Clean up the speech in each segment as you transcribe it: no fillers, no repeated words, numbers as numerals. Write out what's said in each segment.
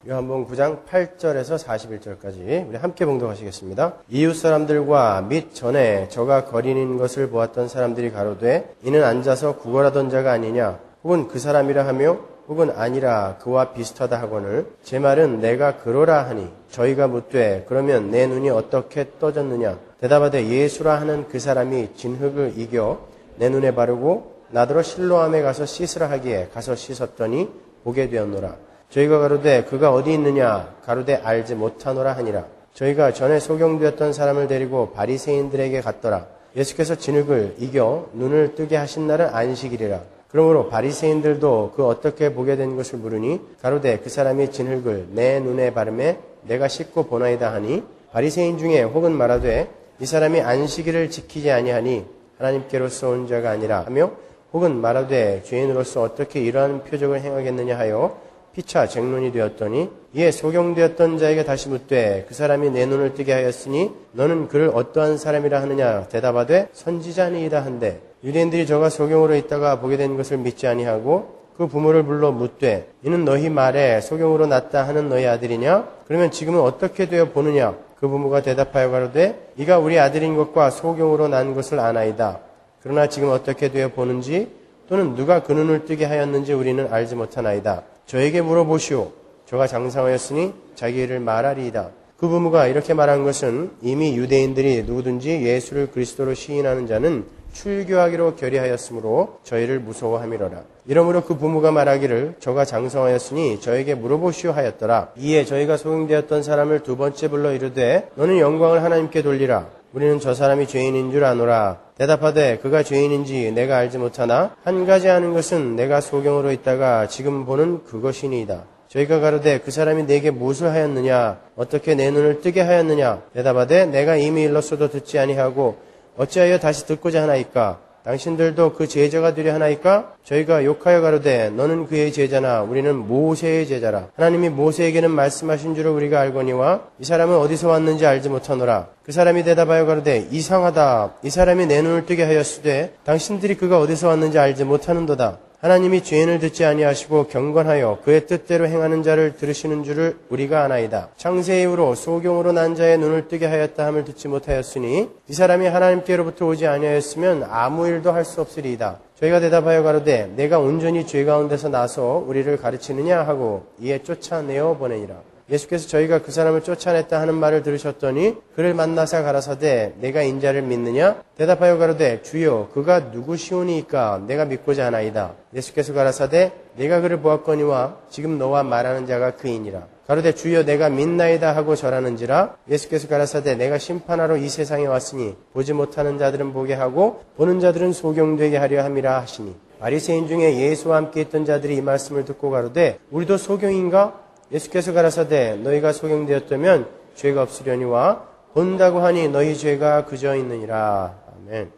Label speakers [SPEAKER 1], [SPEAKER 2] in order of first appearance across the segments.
[SPEAKER 1] 요한복음 9장 8절에서 41절까지 우리 함께 봉독하시겠습니다. 이웃 사람들과 및 전에 저가 거린인 것을 보았던 사람들이 가로되 이는 앉아서 구걸하던 자가 아니냐 혹은 그 사람이라 하며 혹은 아니라 그와 비슷하다 하거늘 제 말은 내가 그러라 하니 저희가 묻되 그러면 내 눈이 어떻게 떠졌느냐 대답하되 예수라 하는 그 사람이 진흙을 이겨 내 눈에 바르고 나더러 실로암에 가서 씻으라 하기에 가서 씻었더니 보게 되었노라. 저희가 가로되 그가 어디 있느냐 가로되 알지 못하노라 하니라. 저희가 전에 소경되었던 사람을 데리고 바리새인들에게 갔더라. 예수께서 진흙을 이겨 눈을 뜨게 하신 날은 안식일이라. 그러므로 바리새인들도 그 어떻게 보게 된 것을 물으니 가로되 그 사람이 진흙을 내 눈에 바르매 내가 씻고 보나이다 하니 바리새인 중에 혹은 말하되 이 사람이 안식일을 지키지 아니하니 하나님께로서 온 자가 아니라 하며 혹은 말하되 죄인으로서 어떻게 이러한 표적을 행하겠느냐 하여 피차 쟁론이 되었더니 이에 소경되었던 자에게 다시 묻되 그 사람이 내 눈을 뜨게 하였으니 너는 그를 어떠한 사람이라 하느냐 대답하되 선지자니이다 한데 유대인들이 저가 소경으로 있다가 보게 된 것을 믿지 아니하고 그 부모를 불러 묻되 이는 너희 말에 소경으로 났다 하는 너희 아들이냐 그러면 지금은 어떻게 되어 보느냐 그 부모가 대답하여 가로되 이가 우리 아들인 것과 소경으로 난 것을 아나이다. 그러나 지금 어떻게 되어 보는지 또는 누가 그 눈을 뜨게 하였는지 우리는 알지 못하나이다. 저에게 물어보시오. 저가 장사하였으니 자기 일을 말하리이다. 그 부모가 이렇게 말한 것은 이미 유대인들이 누구든지 예수를 그리스도로 시인하는 자는 출교하기로 결의하였으므로 저희를 무서워함이로라. 이러므로 그 부모가 말하기를 저가 장성하였으니 저에게 물어보시오 하였더라. 이에 저희가 소경되었던 사람을 두 번째 불러 이르되 너는 영광을 하나님께 돌리라. 우리는 저 사람이 죄인인 줄 아노라. 대답하되 그가 죄인인지 내가 알지 못하나 한 가지 아는 것은 내가 소경으로 있다가 지금 보는 그것이니이다. 저희가 가로되 그 사람이 내게 무엇을 하였느냐 어떻게 내 눈을 뜨게 하였느냐 대답하되 내가 이미 일렀어도 듣지 아니하고 어찌하여 다시 듣고자 하나이까 당신들도 그 제자가 되려 하나이까 저희가 욕하여 가로되 너는 그의 제자나 우리는 모세의 제자라. 하나님이 모세에게는 말씀하신 줄을 우리가 알거니와 이 사람은 어디서 왔는지 알지 못하노라. 그 사람이 대답하여 가로되 이상하다. 이 사람이 내 눈을 뜨게 하였으되 당신들이 그가 어디서 왔는지 알지 못하는도다. 하나님이 죄인을 듣지 아니하시고 경건하여 그의 뜻대로 행하는 자를 들으시는 줄을 우리가 아나이다. 창세 이후로 소경으로 난 자의 눈을 뜨게 하였다 함을 듣지 못하였으니 이 사람이 하나님께로부터 오지 아니하였으면 아무 일도 할 수 없으리이다. 저희가 대답하여 가로되 내가 온전히 죄 가운데서 나서 우리를 가르치느냐 하고 이에 쫓아내어 보내니라. 예수께서 저희가 그 사람을 쫓아냈다 하는 말을 들으셨더니 그를 만나사 가라사대 내가 인자를 믿느냐? 대답하여 가로되 주여 그가 누구시오니이까 내가 믿고자 하나이다. 예수께서 가라사대 내가 그를 보았거니와 지금 너와 말하는 자가 그이니라. 가로되 주여 내가 믿나이다 하고 절하는지라. 예수께서 가라사대 내가 심판하러 이 세상에 왔으니 보지 못하는 자들은 보게 하고 보는 자들은 소경되게 하려 함이라 하시니 바리새인 중에 예수와 함께 있던 자들이 이 말씀을 듣고 가로되 우리도 소경인가? 예수께서 가라사대 너희가 소경되었다면 죄가 없으려니와 본다고 하니 너희 죄가 그저 있느니라. 아멘.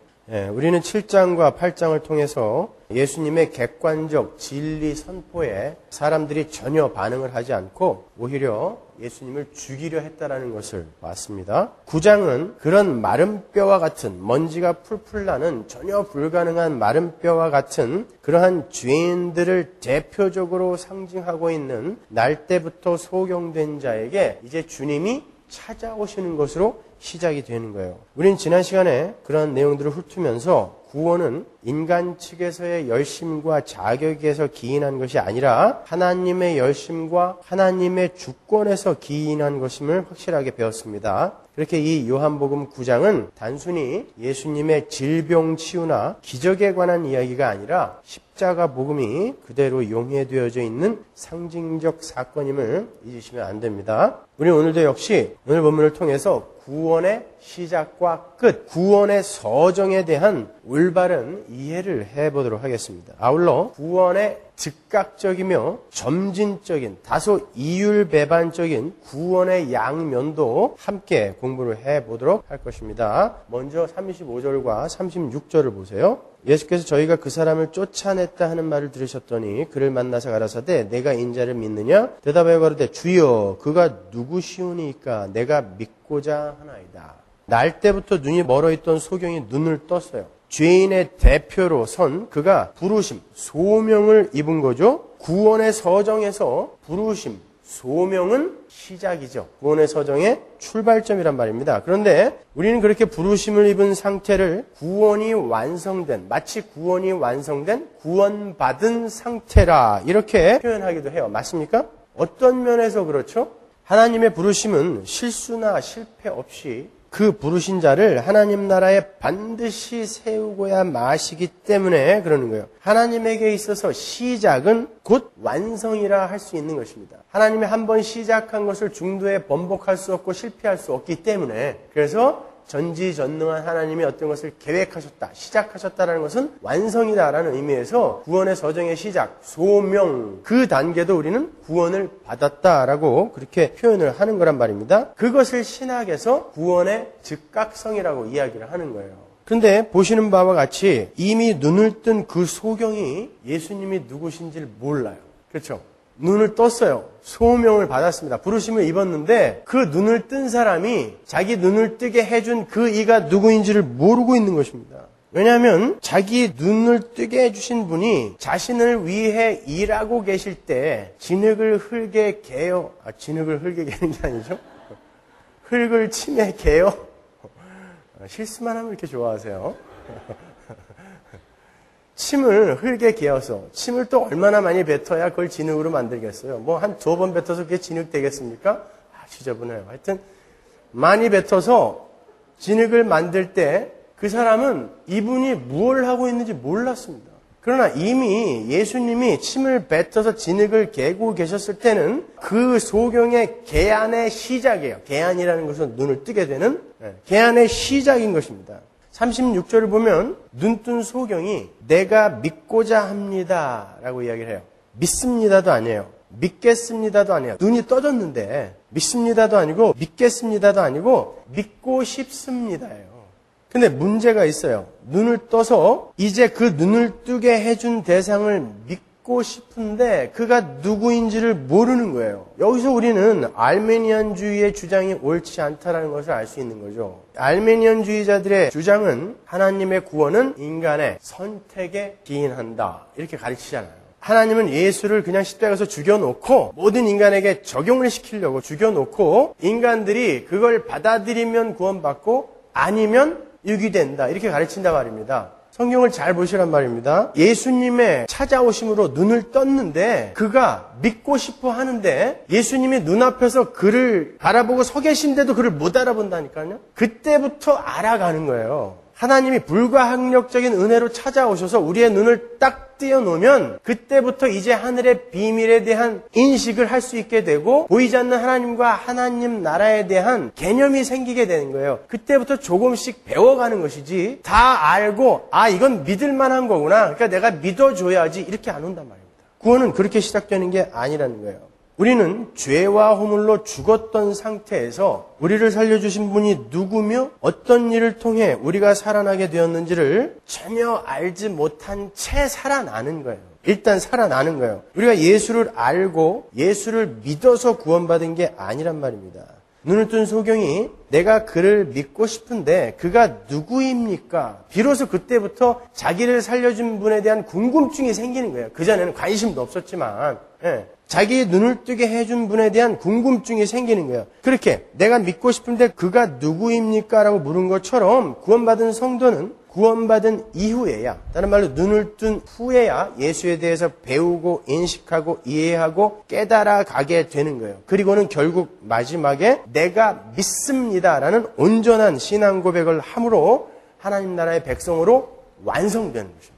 [SPEAKER 1] 우리는 7장과 8장을 통해서 예수님의 객관적 진리 선포에 사람들이 전혀 반응을 하지 않고 오히려 예수님을 죽이려 했다라는 것을 봤습니다. 9장은 그런 마른 뼈와 같은 먼지가 풀풀 나는 전혀 불가능한 마른 뼈와 같은 그러한 죄인들을 대표적으로 상징하고 있는 날 때부터 소경된 자에게 이제 주님이 찾아오시는 것으로 시작이 되는 거예요. 우리는 지난 시간에 그런 내용들을 훑으면서 구원은 인간 측에서의 열심과 자격에서 기인한 것이 아니라 하나님의 열심과 하나님의 주권에서 기인한 것임을 확실하게 배웠습니다. 그렇게 이 요한복음 9장은 단순히 예수님의 질병 치유나 기적에 관한 이야기가 아니라 십자가 복음이 그대로 용해되어져 있는 상징적 사건임을 잊으시면 안 됩니다. 우리는 오늘도 역시 오늘 본문을 통해서 구원의 시작과 끝, 구원의 서정에 대한 올바른 이해를 해보도록 하겠습니다. 아울러 구원의 즉각적이며 점진적인 다소 이율배반적인 구원의 양면도 함께 공부를 해보도록 할 것입니다. 먼저 35절과 36절을 보세요. 예수께서 저희가 그 사람을 쫓아냈다 하는 말을 들으셨더니 그를 만나서 가라사대 내가 인자를 믿느냐? 대답하여 가로되 주여 그가 누구시오니까 내가 믿고자 하나이다. 날 때부터 눈이 멀어있던 소경이 눈을 떴어요. 죄인의 대표로 선 그가 부르심, 소명을 입은 거죠. 구원의 서정에서 부르심, 소명은 시작이죠. 구원의 서정의 출발점이란 말입니다. 그런데 우리는 그렇게 부르심을 입은 상태를 구원이 완성된, 마치 구원이 완성된 구원받은 상태라 이렇게 표현하기도 해요. 맞습니까? 어떤 면에서 그렇죠? 하나님의 부르심은 실수나 실패 없이 그 부르신 자를 하나님 나라에 반드시 세우고야 마시기 때문에 그러는 거예요. 하나님에게 있어서 시작은 곧 완성이라 할 수 있는 것입니다. 하나님이 한 번 시작한 것을 중도에 번복할 수 없고 실패할 수 없기 때문에 그래서 전지전능한 하나님이 어떤 것을 계획하셨다, 시작하셨다라는 것은 완성이다라는 의미에서 구원의 서정의 시작, 소명, 그 단계도 우리는 구원을 받았다라고 그렇게 표현을 하는 거란 말입니다. 그것을 신학에서 구원의 즉각성이라고 이야기를 하는 거예요. 그런데 보시는 바와 같이 이미 눈을 뜬 그 소경이 예수님이 누구신지를 몰라요. 그렇죠? 눈을 떴어요. 소명을 받았습니다. 부르심을 입었는데 그 눈을 뜬 사람이 자기 눈을 뜨게 해준 그 이가 누구인지를 모르고 있는 것입니다. 왜냐하면 자기 눈을 뜨게 해주신 분이 자신을 위해 일하고 계실 때 진흙을 흙에 개어, 진흙을 흙에 개는 게 아니죠? 흙을 침에 개어? 실수만 하면 이렇게 좋아하세요. 침을 흙에 개어서 침을 또 얼마나 많이 뱉어야 그걸 진흙으로 만들겠어요. 뭐 한 2번 뱉어서 그게 진흙 되겠습니까? 지저분해요. 하여튼 많이 뱉어서 진흙을 만들 때 그 사람은 이분이 무엇을 하고 있는지 몰랐습니다. 그러나 이미 예수님이 침을 뱉어서 진흙을 개고 계셨을 때는 그 소경의 개안의 시작이에요. 개안이라는 것은 눈을 뜨게 되는 개안의 시작인 것입니다. 36절을 보면 눈뜬 소경이 내가 믿고자 합니다 라고 이야기를 해요. 믿습니다도 아니에요. 믿겠습니다도 아니에요. 눈이 떠졌는데 믿습니다도 아니고 믿겠습니다도 아니고 믿고 싶습니다예요. 근데 문제가 있어요. 눈을 떠서 이제 그 눈을 뜨게 해준 대상을 믿고 싶은데 그가 누구인지를 모르는 거예요. 여기서 우리는 알메니안주의의 주장이 옳지 않다라는 것을 알 수 있는 거죠. 알메니안주의자들의 주장은 하나님의 구원은 인간의 선택에 기인한다 이렇게 가르치잖아요. 하나님은 예수를 그냥 십자가에서 죽여놓고 모든 인간에게 적용을 시키려고 죽여놓고 인간들이 그걸 받아들이면 구원받고 아니면 유기된다 이렇게 가르친단 말입니다. 성경을 잘 보시란 말입니다. 예수님의 찾아오심으로 눈을 떴는데 그가 믿고 싶어 하는데 예수님이 눈앞에서 그를 바라보고 서 계신데도 그를 못 알아본다니까요. 그때부터 알아가는 거예요. 하나님이 불가항력적인 은혜로 찾아오셔서 우리의 눈을 딱 띄워놓으면 그때부터 이제 하늘의 비밀에 대한 인식을 할 수 있게 되고 보이지 않는 하나님과 하나님 나라에 대한 개념이 생기게 되는 거예요. 그때부터 조금씩 배워가는 것이지 다 알고 이건 믿을 만한 거구나. 그러니까 내가 믿어줘야지 이렇게 안 온단 말입니다. 구원은 그렇게 시작되는 게 아니라는 거예요. 우리는 죄와 허물로 죽었던 상태에서 우리를 살려주신 분이 누구며 어떤 일을 통해 우리가 살아나게 되었는지를 전혀 알지 못한 채 살아나는 거예요. 일단 살아나는 거예요. 우리가 예수를 알고 예수를 믿어서 구원받은 게 아니란 말입니다. 눈을 뜬 소경이 내가 그를 믿고 싶은데 그가 누구입니까? 비로소 그때부터 자기를 살려준 분에 대한 궁금증이 생기는 거예요. 그전에는 관심도 없었지만 자기의 눈을 뜨게 해준 분에 대한 궁금증이 생기는 거예요. 그렇게 내가 믿고 싶은데 그가 누구입니까? 라고 물은 것처럼 구원받은 성도는 구원받은 이후에야, 다른 말로 눈을 뜬 후에야 예수에 대해서 배우고 인식하고 이해하고 깨달아가게 되는 거예요. 그리고는 결국 마지막에 내가 믿습니다라는 온전한 신앙 고백을 함으로 하나님 나라의 백성으로 완성되는 것입니다.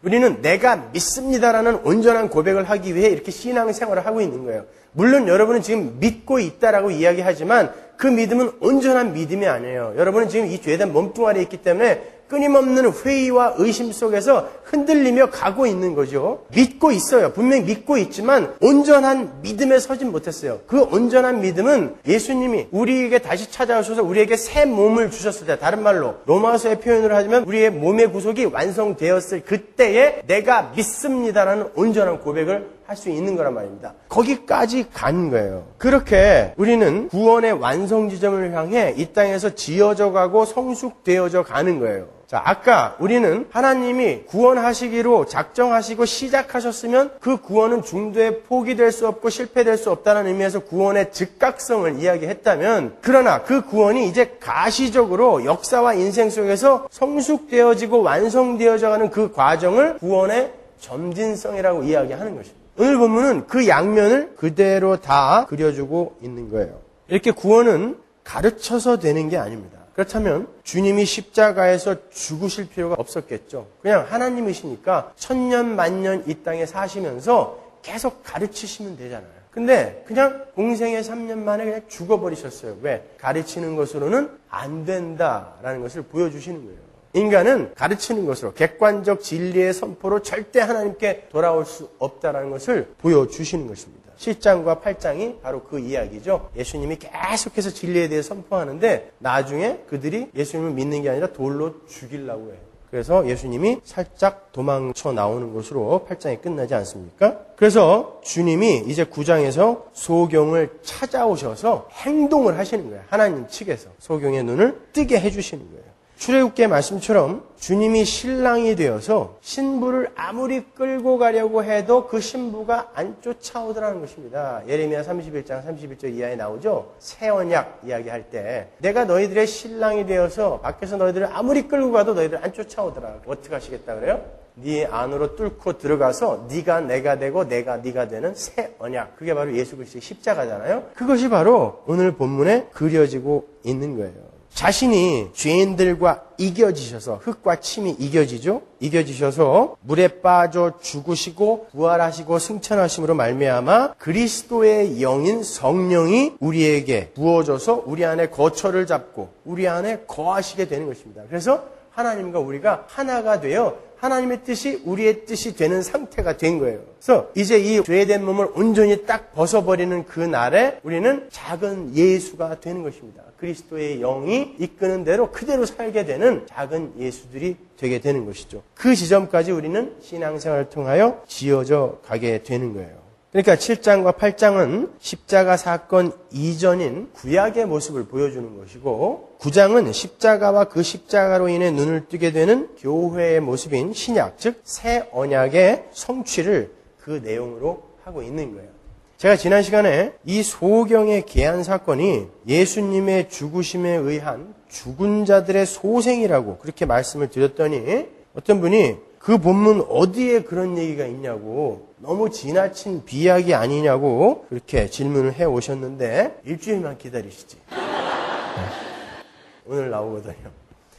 [SPEAKER 1] 우리는 내가 믿습니다라는 온전한 고백을 하기 위해 이렇게 신앙생활을 하고 있는 거예요. 물론 여러분은 지금 믿고 있다라고 이야기하지만 그 믿음은 온전한 믿음이 아니에요. 여러분은 지금 이 죄된 몸뚱아리에 있기 때문에 끊임없는 회의와 의심 속에서 흔들리며 가고 있는 거죠. 믿고 있어요. 분명히 믿고 있지만 온전한 믿음에 서진 못했어요. 그 온전한 믿음은 예수님이 우리에게 다시 찾아오셔서 우리에게 새 몸을 주셨을 때, 다른 말로 로마서의 표현을 하자면 우리의 몸의 구속이 완성되었을 그때에 내가 믿습니다라는 온전한 고백을 할 수 있는 거란 말입니다. 거기까지 간 거예요. 그렇게 우리는 구원의 완성 지점을 향해 이 땅에서 지어져 가고 성숙되어져 가는 거예요. 자, 아까 우리는 하나님이 구원하시기로 작정하시고 시작하셨으면 그 구원은 중도에 포기될 수 없고 실패될 수 없다는 의미에서 구원의 즉각성을 이야기했다면, 그러나 그 구원이 이제 가시적으로 역사와 인생 속에서 성숙되어지고 완성되어져가는 그 과정을 구원의 점진성이라고 이야기하는 것입니다. 오늘 본문은 그 양면을 그대로 다 그려주고 있는 거예요. 이렇게 구원은 가르쳐서 되는 게 아닙니다. 그렇다면 주님이 십자가에서 죽으실 필요가 없었겠죠. 그냥 하나님이시니까 천년 만년 이 땅에 사시면서 계속 가르치시면 되잖아요. 근데 그냥 공생의 3년 만에 그냥 죽어버리셨어요. 왜? 가르치는 것으로는 안 된다라는 것을 보여주시는 거예요. 인간은 가르치는 것으로, 객관적 진리의 선포로 절대 하나님께 돌아올 수 없다는 것을 보여주시는 것입니다. 7장과 8장이 바로 그 이야기죠. 예수님이 계속해서 진리에 대해 선포하는데 나중에 그들이 예수님을 믿는 게 아니라 돌로 죽이려고 해요. 그래서 예수님이 살짝 도망쳐 나오는 것으로 8장이 끝나지 않습니까? 그래서 주님이 이제 9장에서 소경을 찾아오셔서 행동을 하시는 거예요. 하나님 측에서 소경의 눈을 뜨게 해주시는 거예요. 출애굽기의 말씀처럼 주님이 신랑이 되어서 신부를 아무리 끌고 가려고 해도 그 신부가 안 쫓아오더라는 것입니다. 예레미야 31장 31절 이하에 나오죠. 새 언약 이야기할 때 내가 너희들의 신랑이 되어서 밖에서 너희들을 아무리 끌고 가도 너희들 안 쫓아오더라. 어떻게 하시겠다 그래요? 네 안으로 뚫고 들어가서 네가 내가 되고 내가 네가 되는 새 언약. 그게 바로 예수 그리스도의 십자가잖아요. 그것이 바로 오늘 본문에 그려지고 있는 거예요. 자신이 죄인들과 이겨지셔서, 흙과 침이 이겨지죠? 이겨지셔서 물에 빠져 죽으시고 부활하시고 승천하심으로 말미암아 그리스도의 영인 성령이 우리에게 부어져서 우리 안에 거처를 잡고 우리 안에 거하시게 되는 것입니다. 그래서 하나님과 우리가 하나가 되어 하나님의 뜻이 우리의 뜻이 되는 상태가 된 거예요. 그래서 이제 이 죄된 몸을 온전히 딱 벗어버리는 그 날에 우리는 작은 예수가 되는 것입니다. 그리스도의 영이 이끄는 대로 그대로 살게 되는 작은 예수들이 되게 되는 것이죠. 그 지점까지 우리는 신앙생활을 통하여 지어져 가게 되는 거예요. 그러니까 7장과 8장은 십자가 사건 이전인 구약의 모습을 보여주는 것이고 9장은 십자가와 그 십자가로 인해 눈을 뜨게 되는 교회의 모습인 신약, 즉 새 언약의 성취를 그 내용으로 하고 있는 거예요. 제가 지난 시간에 이 소경의 계한 사건이 예수님의 죽으심에 의한 죽은 자들의 소생이라고 그렇게 말씀을 드렸더니 어떤 분이 그 본문 어디에 그런 얘기가 있냐고, 너무 지나친 비약이 아니냐고 그렇게 질문을 해 오셨는데 일주일만 기다리시지. 오늘 나오거든요.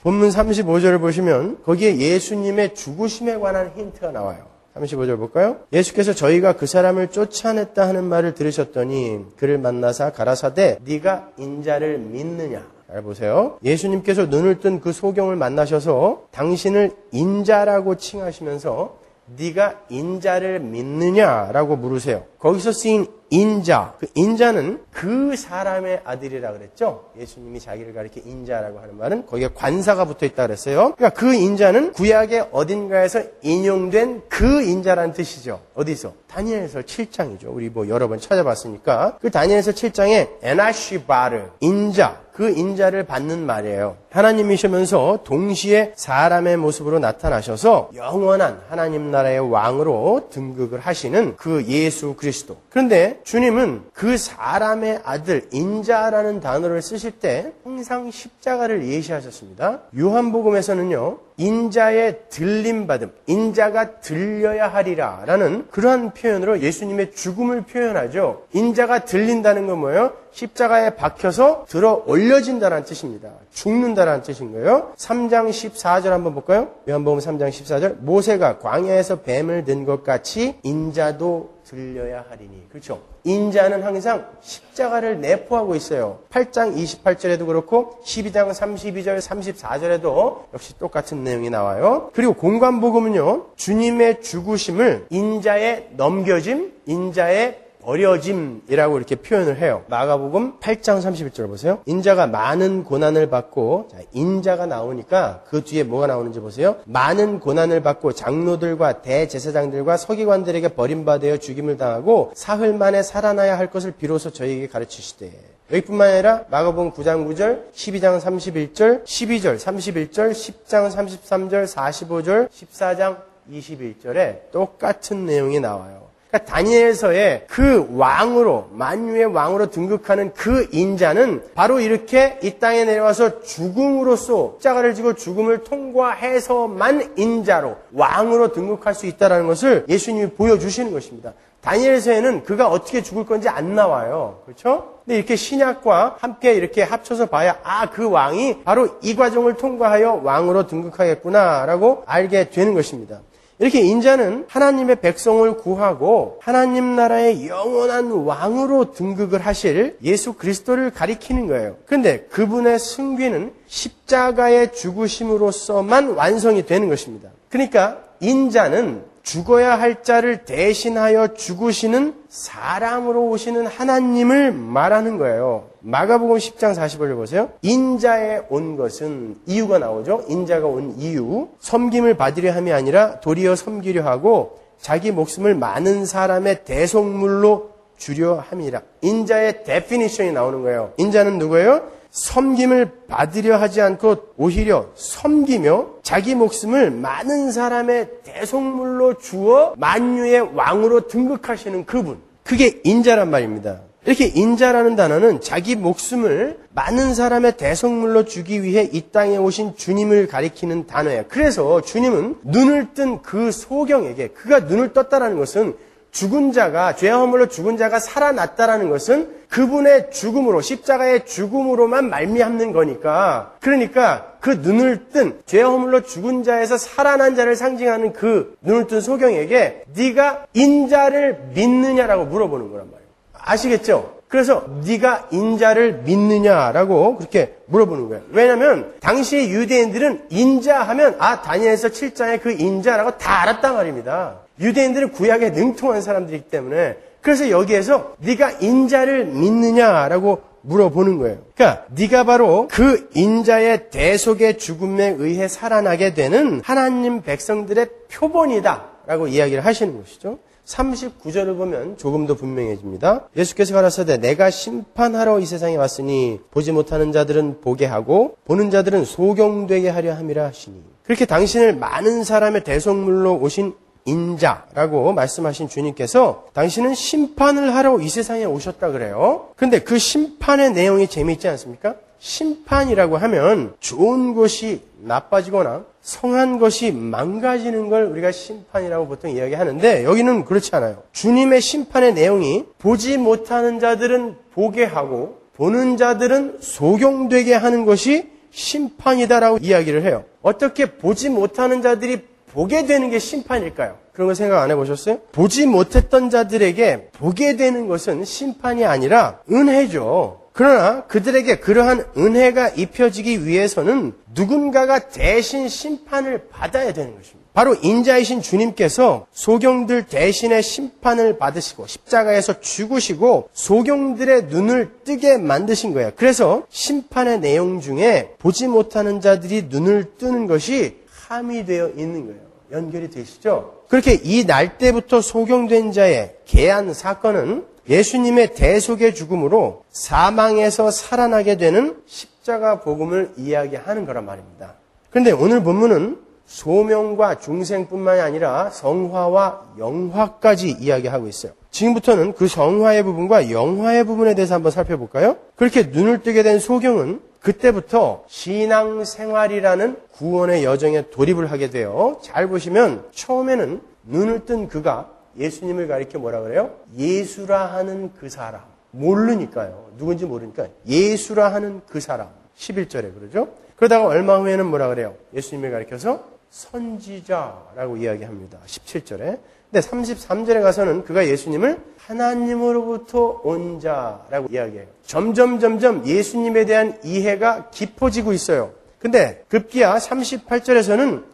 [SPEAKER 1] 본문 35절을 보시면 거기에 예수님의 죽으심에 관한 힌트가 나와요. 35절 볼까요? 예수께서 저희가 그 사람을 쫓아냈다 하는 말을 들으셨더니 그를 만나사 가라사대 네가 인자를 믿느냐. 잘 보세요. 예수님께서 눈을 뜬 그 소경을 만나셔서 당신을 인자라고 칭하시면서 네가 인자를 믿느냐라고 물으세요. 거기서 쓰인 인자, 그 인자는 그 사람의 아들이라 그랬죠. 예수님이 자기를 가리켜 인자라고 하는 말은 거기에 관사가 붙어 있다 그랬어요. 그러니까 그 인자는 구약의 어딘가에서 인용된 그 인자라는 뜻이죠. 어디서? 다니엘서 7장이죠. 우리 여러 번 찾아봤으니까. 그 다니엘서 7장에 에나시바르, 인자, 그 인자를 받는 말이에요. 하나님이시면서 동시에 사람의 모습으로 나타나셔서 영원한 하나님 나라의 왕으로 등극을 하시는 그 예수 그리스도. 그런데 주님은 그 사람의 아들 인자라는 단어를 쓰실 때 항상 십자가를 예시하셨습니다. 요한복음에서는요. 인자의 들림받음, 인자가 들려야 하리라 라는 그러한 표현으로 예수님의 죽음을 표현하죠. 인자가 들린다는 건 뭐예요? 십자가에 박혀서 들어 올려진다는 뜻입니다. 죽는다는 뜻인 거예요. 3장 14절 한번 볼까요? 요한복음 3장 14절 모세가 광야에서 뱀을 든 것 같이 인자도 들려야 하리니. 그렇죠? 인자는 항상 십자가를 내포하고 있어요. 8장 28절에도 그렇고 12장 32절 34절에도 역시 똑같은 내용이 나와요. 그리고 공관복음은요. 주님의 죽으심을 인자의 넘겨짐, 인자의 버려짐이라고 이렇게 표현을 해요. 마가복음 8장 31절 보세요. 인자가 많은 고난을 받고, 자, 인자가 나오니까 그 뒤에 뭐가 나오는지 보세요. 많은 고난을 받고 장로들과 대제사장들과 서기관들에게 버림받아 죽임을 당하고 사흘 만에 살아나야 할 것을 비로소 저희에게 가르치시되. 여기뿐만 아니라 마가복음 9장 9절, 12장 31절, 12절, 31절, 10장 33절, 45절, 14장 21절에 똑같은 내용이 나와요. 그러니까 다니엘서에 그 왕으로, 만유의 왕으로 등극하는 그 인자는 바로 이렇게 이 땅에 내려와서 죽음으로써 십자가를 지고 죽음을 통과해서만 인자로, 왕으로 등극할 수 있다는 것을 예수님이 보여주시는 것입니다. 다니엘서에는 그가 어떻게 죽을 건지 안 나와요. 그렇죠? 근데 이렇게 신약과 함께 이렇게 합쳐서 봐야 그 왕이 바로 이 과정을 통과하여 왕으로 등극하겠구나라고 알게 되는 것입니다. 이렇게 인자는 하나님의 백성을 구하고 하나님 나라의 영원한 왕으로 등극을 하실 예수 그리스도를 가리키는 거예요. 그런데 그분의 승귀는 십자가의 죽으심으로서만 완성이 되는 것입니다. 그러니까 인자는 죽어야 할 자를 대신하여 죽으시는 사람으로 오시는 하나님을 말하는 거예요. 마가복음 10장 45절 보세요. 인자에 온 것은 이유가 나오죠. 인자가 온 이유. 섬김을 받으려 함이 아니라 도리어 섬기려 하고 자기 목숨을 많은 사람의 대속물로 주려 함이라. 인자의 데피니션이 나오는 거예요. 인자는 누구예요? 섬김을 받으려 하지 않고 오히려 섬기며 자기 목숨을 많은 사람의 대속물로 주어 만유의 왕으로 등극하시는 그분. 그게 인자란 말입니다. 이렇게 인자라는 단어는 자기 목숨을 많은 사람의 대속물로 주기 위해 이 땅에 오신 주님을 가리키는 단어예요. 그래서 주님은 눈을 뜬 그 소경에게, 그가 눈을 떴다라는 것은 죽은 자가, 죄와 허물로 죽은 자가 살아났다라는 것은 그분의 죽음으로, 십자가의 죽음으로만 말미암는 거니까, 그러니까 그 눈을 뜬, 죄와 허물로 죽은 자에서 살아난 자를 상징하는 그 눈을 뜬 소경에게 네가 인자를 믿느냐라고 물어보는 거란 말이에요. 아시겠죠? 그래서 네가 인자를 믿느냐라고 그렇게 물어보는 거예요. 왜냐하면 당시의 유대인들은 인자하면 다니엘서 7장의 그 인자라고 다 알았단 말입니다. 유대인들은 구약에 능통한 사람들이기 때문에. 그래서 여기에서 네가 인자를 믿느냐라고 물어보는 거예요. 그러니까 네가 바로 그 인자의 대속의 죽음에 의해 살아나게 되는 하나님 백성들의 표본이다라고 이야기를 하시는 것이죠. 39절을 보면 조금 더 분명해집니다. 예수께서 가라사대 내가 심판하러 이 세상에 왔으니 보지 못하는 자들은 보게 하고 보는 자들은 소경되게 하려 함이라 하시니. 그렇게 당신을 많은 사람의 대속물로 오신 인자라고 말씀하신 주님께서 당신은 심판을 하러 이 세상에 오셨다 그래요. 그런데 그 심판의 내용이 재미있지 않습니까? 심판이라고 하면 좋은 것이 나빠지거나 성한 것이 망가지는 걸 우리가 심판이라고 보통 이야기하는데 여기는 그렇지 않아요. 주님의 심판의 내용이 보지 못하는 자들은 보게 하고 보는 자들은 소경되게 하는 것이 심판이다라고 이야기를 해요. 어떻게 보지 못하는 자들이 보게 되는 게 심판일까요? 그런 거 생각 안 해보셨어요? 보지 못했던 자들에게 보게 되는 것은 심판이 아니라 은혜죠. 그러나 그들에게 그러한 은혜가 입혀지기 위해서는 누군가가 대신 심판을 받아야 되는 것입니다. 바로 인자이신 주님께서 소경들 대신에 심판을 받으시고 십자가에서 죽으시고 소경들의 눈을 뜨게 만드신 거예요. 그래서 심판의 내용 중에 보지 못하는 자들이 눈을 뜨는 것이 함의되어 있는 거예요. 연결이 되시죠? 그렇게 이 날때부터 소경된 자의 계한 사건은 예수님의 대속의 죽음으로 사망에서 살아나게 되는 십자가 복음을 이야기하는 거란 말입니다. 그런데 오늘 본문은 소명과 중생뿐만이 아니라 성화와 영화까지 이야기하고 있어요. 지금부터는 그 성화의 부분과 영화의 부분에 대해서 한번 살펴볼까요? 그렇게 눈을 뜨게 된 소경은 그때부터 신앙생활이라는 구원의 여정에 돌입을 하게 돼요. 잘 보시면 처음에는 눈을 뜬 그가 예수님을 가리켜 뭐라 그래요? 예수라 하는 그 사람. 모르니까요. 누군지 모르니까 예수라 하는 그 사람. 11절에 그러죠. 그러다가 얼마 후에는 뭐라 그래요? 예수님을 가리켜서 선지자라고 이야기합니다. 17절에. 근데 33절에 가서는 그가 예수님을 하나님으로부터 온 자라고 이야기해요. 점점 예수님에 대한 이해가 깊어지고 있어요. 근데 급기야 38절에서는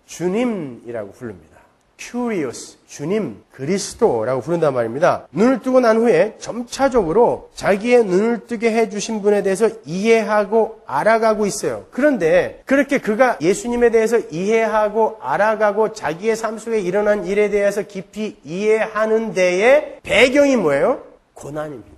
[SPEAKER 1] 주님이라고 부릅니다. Curious, 주님, 그리스도라고 부른단 말입니다. 눈을 뜨고 난 후에 점차적으로 자기의 눈을 뜨게 해주신 분에 대해서 이해하고 알아가고 있어요. 그런데 그렇게 그가 예수님에 대해서 이해하고 알아가고 자기의 삶 속에 일어난 일에 대해서 깊이 이해하는 데에 배경이 뭐예요? 고난입니다.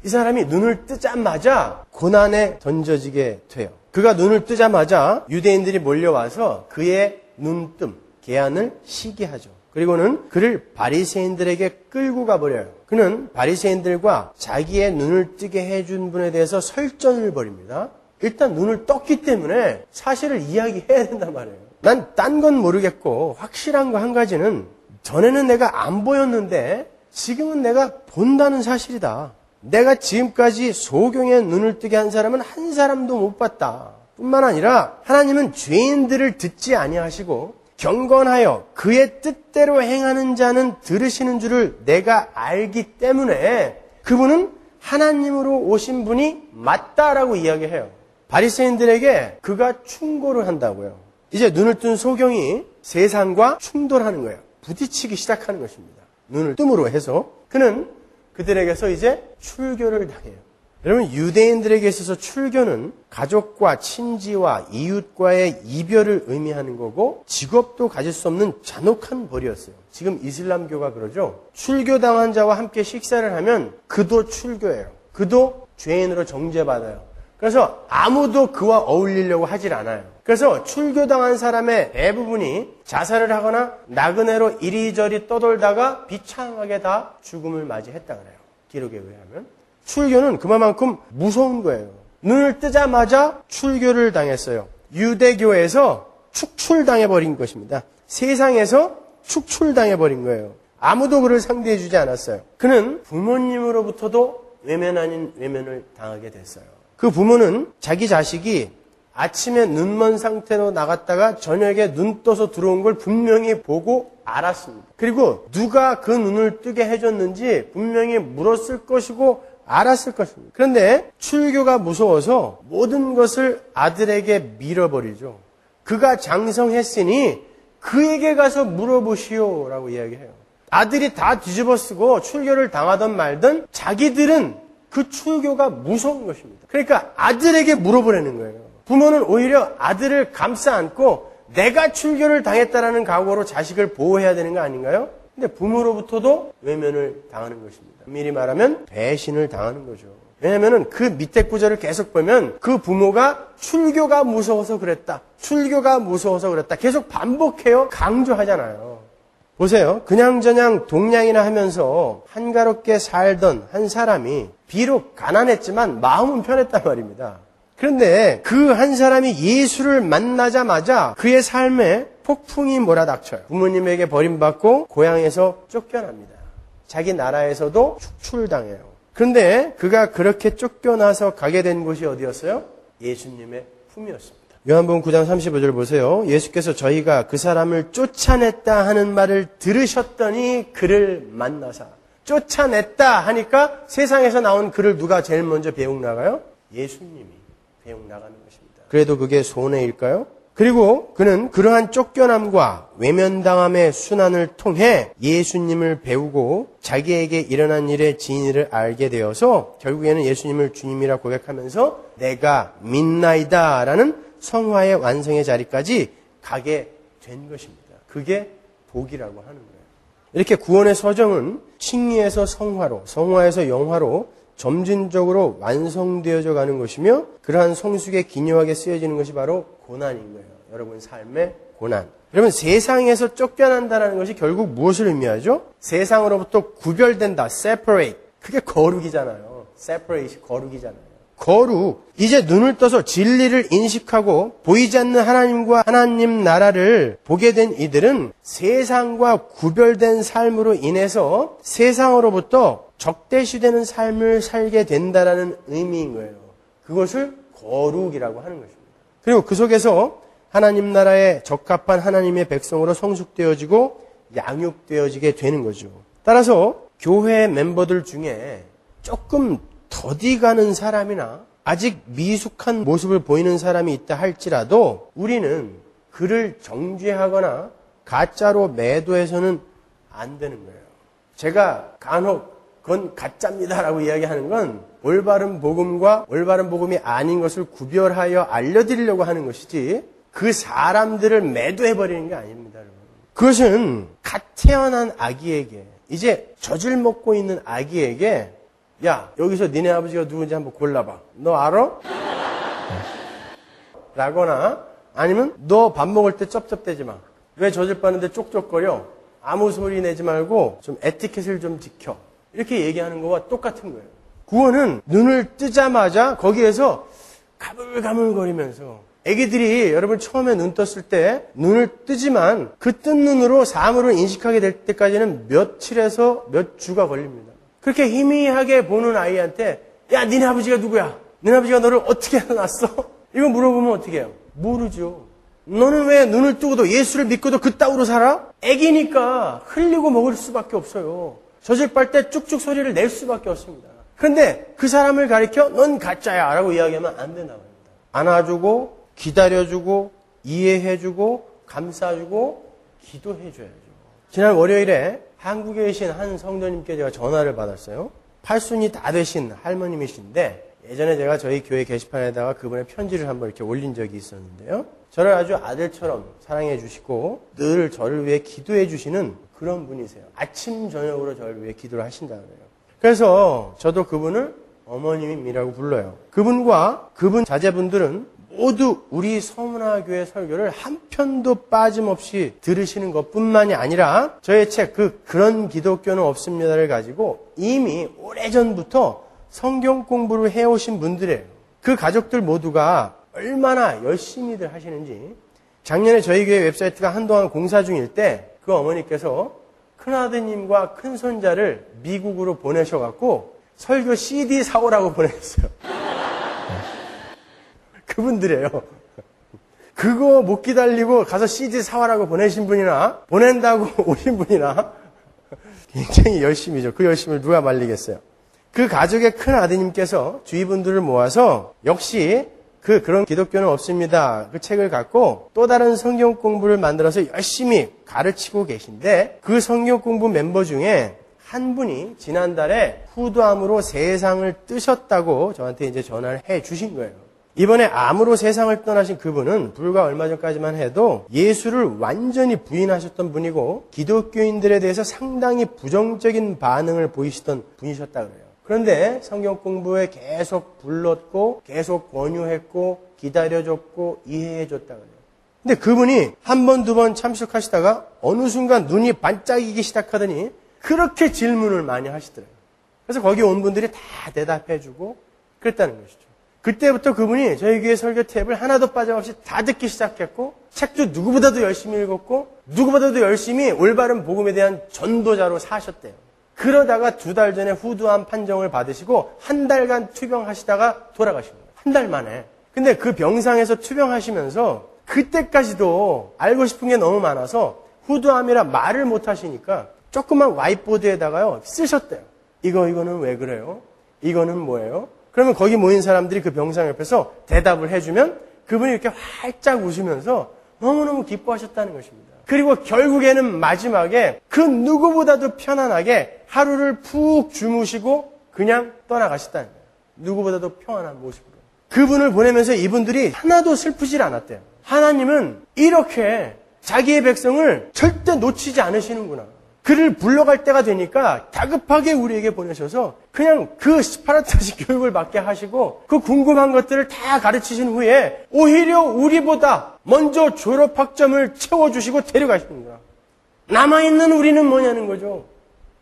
[SPEAKER 1] 이 사람이 눈을 뜨자마자 고난에 던져지게 돼요. 그가 눈을 뜨자마자 유대인들이 몰려와서 그의 눈뜸, 계한을 시기하죠. 그리고는 그를 바리새인들에게 끌고 가버려요. 그는 바리새인들과 자기의 눈을 뜨게 해준 분에 대해서 설전을 벌입니다. 일단 눈을 떴기 때문에 사실을 이야기해야 된단 말이에요. 난 딴 건 모르겠고 확실한 거 한 가지는 전에는 내가 안 보였는데 지금은 내가 본다는 사실이다. 내가 지금까지 소경의 눈을 뜨게 한 사람은 한 사람도 못 봤다. 뿐만 아니라 하나님은 죄인들을 듣지 아니하시고 경건하여 그의 뜻대로 행하는 자는 들으시는 줄을 내가 알기 때문에 그분은 하나님으로 오신 분이 맞다라고 이야기해요. 바리새인들에게 그가 충고를 한다고요. 이제 눈을 뜬 소경이 세상과 충돌하는 거예요. 부딪히기 시작하는 것입니다. 눈을 뜸으로 해서 그는 그들에게서 이제 출교를 당해요. 여러분, 유대인들에게 있어서 출교는 가족과 친지와 이웃과의 이별을 의미하는 거고 직업도 가질 수 없는 잔혹한 벌이었어요. 지금 이슬람교가 그러죠. 출교당한 자와 함께 식사를 하면 그도 출교예요. 그도 죄인으로 정죄받아요. 그래서 아무도 그와 어울리려고 하질 않아요. 그래서 출교당한 사람의 대부분이 자살을 하거나 나그네로 이리저리 떠돌다가 비참하게 다 죽음을 맞이했다 그래요. 기록에 의하면. 출교는 그만큼 무서운 거예요. 눈을 뜨자마자 출교를 당했어요. 유대교에서 축출당해버린 것입니다. 세상에서 축출당해버린 거예요. 아무도 그를 상대해주지 않았어요. 그는 부모님으로부터도 외면 아닌 외면을 당하게 됐어요. 그 부모는 자기 자식이 아침에 눈먼 상태로 나갔다가 저녁에 눈 떠서 들어온 걸 분명히 보고 알았습니다. 그리고 누가 그 눈을 뜨게 해줬는지 분명히 물었을 것이고 알았을 것입니다. 그런데 출교가 무서워서 모든 것을 아들에게 밀어버리죠. 그가 장성했으니 그에게 가서 물어보시오라고 이야기해요. 아들이 다 뒤집어쓰고 출교를 당하든 말든 자기들은 그 출교가 무서운 것입니다. 그러니까 아들에게 물어보라는 거예요. 부모는 오히려 아들을 감싸 안고 내가 출교를 당했다라는 각오로 자식을 보호해야 되는 거 아닌가요? 근데 부모로부터도 외면을 당하는 것입니다. 미리 말하면 배신을 당하는 거죠. 왜냐하면 그 밑에 구절을 계속 보면 그 부모가 출교가 무서워서 그랬다. 출교가 무서워서 그랬다. 계속 반복해요. 강조하잖아요. 보세요. 그냥저냥 동냥이나 하면서 한가롭게 살던 한 사람이 비록 가난했지만 마음은 편했단 말입니다. 그런데 그 한 사람이 예수를 만나자마자 그의 삶에 폭풍이 몰아닥쳐요. 부모님에게 버림받고 고향에서 쫓겨납니다. 자기 나라에서도 축출당해요. 그런데 그가 그렇게 쫓겨나서 가게 된 곳이 어디였어요? 예수님의 품이었습니다. 요한복음 9장 35절 보세요. 예수께서 저희가 그 사람을 쫓아냈다 하는 말을 들으셨더니 그를 만나사. 쫓아냈다 하니까 세상에서 나온 그를 누가 제일 먼저 배웅 나가요? 예수님이 배웅 나가는 것입니다. 그래도 그게 손해일까요? 그리고 그는 그러한 쫓겨남과 외면당함의 순환을 통해 예수님을 배우고 자기에게 일어난 일의 진위를 알게 되어서 결국에는 예수님을 주님이라 고백하면서 내가 믿나이다 라는 성화의 완성의 자리까지 가게 된 것입니다. 그게 복이라고 하는 거예요. 이렇게 구원의 서정은 칭의에서 성화로, 성화에서 영화로 점진적으로 완성되어져 가는 것이며 그러한 성숙에 기묘하게 쓰여지는 것이 바로 고난인 거예요. 여러분 삶의 고난. 여러분 세상에서 쫓겨난다는 것이 결국 무엇을 의미하죠? 세상으로부터 구별된다. separate. 그게 거룩이잖아요. separate, 거룩이잖아요. 거룩. 이제 눈을 떠서 진리를 인식하고 보이지 않는 하나님과 하나님 나라를 보게 된 이들은 세상과 구별된 삶으로 인해서 세상으로부터 적대시되는 삶을 살게 된다라는 의미인 거예요. 그것을 거룩이라고 하는 것입니다. 그리고 그 속에서 하나님 나라에 적합한 하나님의 백성으로 성숙되어지고 양육되어지게 되는 거죠. 따라서 교회 멤버들 중에 조금 더디 가는 사람이나 아직 미숙한 모습을 보이는 사람이 있다 할지라도 우리는 그를 정죄하거나 가짜로 매도해서는 안 되는 거예요. 제가 간혹 그건 가짜입니다라고 이야기하는 건 올바른 복음과 올바른 복음이 아닌 것을 구별하여 알려드리려고 하는 것이지 그 사람들을 매도해버리는 게 아닙니다. 여러분. 그것은 갓 태어난 아기에게 이제 젖을 먹고 있는 아기에게 야 여기서 니네 아버지가 누군지 한번 골라봐. 너 알아? 라거나 아니면 너 밥 먹을 때 쩝쩝대지 마. 왜 젖을 빠는데 쪽쪽거려? 아무 소리 내지 말고 좀 에티켓을 좀 지켜. 이렇게 얘기하는 거와 똑같은 거예요. 그거는 눈을 뜨자마자 거기에서 가물가물거리면서 애기들이 여러분 처음에 눈 떴을 때 눈을 뜨지만 그 뜬 눈으로 사물을 인식하게 될 때까지는 며칠에서 몇 주가 걸립니다. 그렇게 희미하게 보는 아이한테 야 니네 아버지가 누구야? 니네 아버지가 너를 어떻게 낳았어? 이거 물어보면 어떻게 해요? 모르죠. 너는 왜 눈을 뜨고도 예수를 믿고도 그따위로 살아? 애기니까 흘리고 먹을 수밖에 없어요. 젖을 빨 때 쭉쭉 소리를 낼 수밖에 없습니다. 그런데 그 사람을 가리켜 넌 가짜야 라고 이야기하면 안 된다고 합니다. 안아주고 기다려주고 이해해주고 감싸주고 기도해줘야죠. 지난 월요일에 한국에 계신 한 성도님께 제가 전화를 받았어요. 팔순이 다 되신 할머님이신데 예전에 제가 저희 교회 게시판에다가 그분의 편지를 한번 이렇게 올린 적이 있었는데요. 저를 아주 아들처럼 사랑해 주시고 늘 저를 위해 기도해 주시는 그런 분이세요. 아침 저녁으로 저를 위해 기도를 하신다고 해요. 그래서 저도 그분을 어머님이라고 불러요. 그분과 그분 자제분들은 모두 우리 서문화교회 설교를 한 편도 빠짐없이 들으시는 것뿐만이 아니라 저의 책 그런 기독교는 없습니다를 가지고 이미 오래전부터 성경 공부를 해오신 분들이에요. 그 가족들 모두가 얼마나 열심히들 하시는지 작년에 저희 교회 웹사이트가 한동안 공사 중일 때 그 어머니께서 큰아드님과 큰손자를 미국으로 보내셔갖고 설교 CD 사오라고 보냈어요. 그분들이에요. 그거 못 기다리고 가서 CD 사와라고 보내신 분이나 보낸다고 오신 분이나 굉장히 열심히죠. 그 열심을 누가 말리겠어요. 그 가족의 큰 아드님께서 주위 분들을 모아서 역시 그런 기독교는 없습니다. 그 책을 갖고 또 다른 성경 공부를 만들어서 열심히 가르치고 계신데 그 성경 공부 멤버 중에 한 분이 지난달에 후두암으로 세상을 뜨셨다고 저한테 이제 전화를 해 주신 거예요. 이번에 암으로 세상을 떠나신 그분은 불과 얼마 전까지만 해도 예수를 완전히 부인하셨던 분이고 기독교인들에 대해서 상당히 부정적인 반응을 보이시던 분이셨다 그래요. 그런데 성경 공부에 계속 불렀고 계속 권유했고 기다려줬고 이해해줬다 그래요. 근데 그분이 한 번, 두 번 참석하시다가 어느 순간 눈이 반짝이기 시작하더니 그렇게 질문을 많이 하시더라고요. 그래서 거기 온 분들이 다 대답해주고 그랬다는 것이죠. 그때부터 그분이 저희 교회 설교 탭을 하나도 빠짐없이 다 듣기 시작했고 책도 누구보다도 열심히 읽었고 누구보다도 열심히 올바른 복음에 대한 전도자로 사셨대요. 그러다가 2달 전에 후두암 판정을 받으시고 한 달간 투병하시다가 돌아가신 거예요. 한 달 만에. 근데 그 병상에서 투병하시면서 그때까지도 알고 싶은 게 너무 많아서 후두암이라 말을 못 하시니까 조그만 와이트보드에다가요 쓰셨대요. 이거는 왜 그래요? 이거는 뭐예요? 그러면 거기 모인 사람들이 그 병상 옆에서 대답을 해주면 그분이 이렇게 활짝 웃으면서 너무너무 기뻐하셨다는 것입니다. 그리고 결국에는 마지막에 그 누구보다도 편안하게 하루를 푹 주무시고 그냥 떠나가셨다는 거예요. 누구보다도 평안한 모습으로. 그분을 보내면서 이분들이 하나도 슬프질 않았대요. 하나님은 이렇게 자기의 백성을 절대 놓치지 않으시는구나. 그를 불러갈 때가 되니까 다급하게 우리에게 보내셔서 그냥 그 스파르타식 교육을 받게 하시고 그 궁금한 것들을 다 가르치신 후에 오히려 우리보다 먼저 졸업학점을 채워주시고 데려가시는 거야. 남아있는 우리는 뭐냐는 거죠.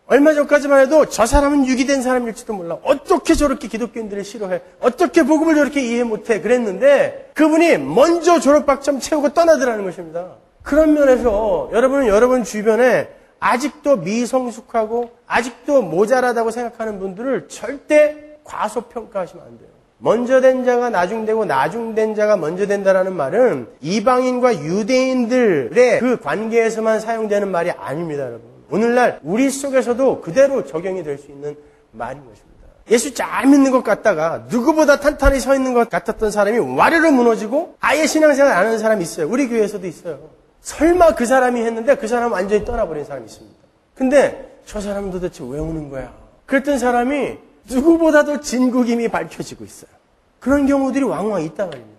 [SPEAKER 1] 얼마 전까지만 해도 저 사람은 유기된 사람일지도 몰라. 어떻게 저렇게 기독교인들을 싫어해. 어떻게 복음을 저렇게 이해 못해. 그랬는데 그분이 먼저 졸업학점 채우고 떠나더라는 것입니다. 그런 면에서 여러분은 여러분 주변에 아직도 미성숙하고 아직도 모자라다고 생각하는 분들을 절대 과소평가하시면 안 돼요. 먼저 된 자가 나중되고 나중된 자가 먼저 된다라는 말은 이방인과 유대인들의 그 관계에서만 사용되는 말이 아닙니다, 여러분. 오늘날 우리 속에서도 그대로 적용이 될 수 있는 말인 것입니다. 예수 잘 믿는 것 같다가 누구보다 탄탄히 서 있는 것 같았던 사람이 와르르 무너지고 아예 신앙생활 안 하는 사람이 있어요. 우리 교회에서도 있어요. 설마 그 사람이 했는데 그 사람은 완전히 떠나버린 사람이 있습니다. 근데 저 사람은 도대체 왜 오는 거야? 그랬던 사람이 누구보다도 진국임이 밝혀지고 있어요. 그런 경우들이 왕왕 있단 말입니다.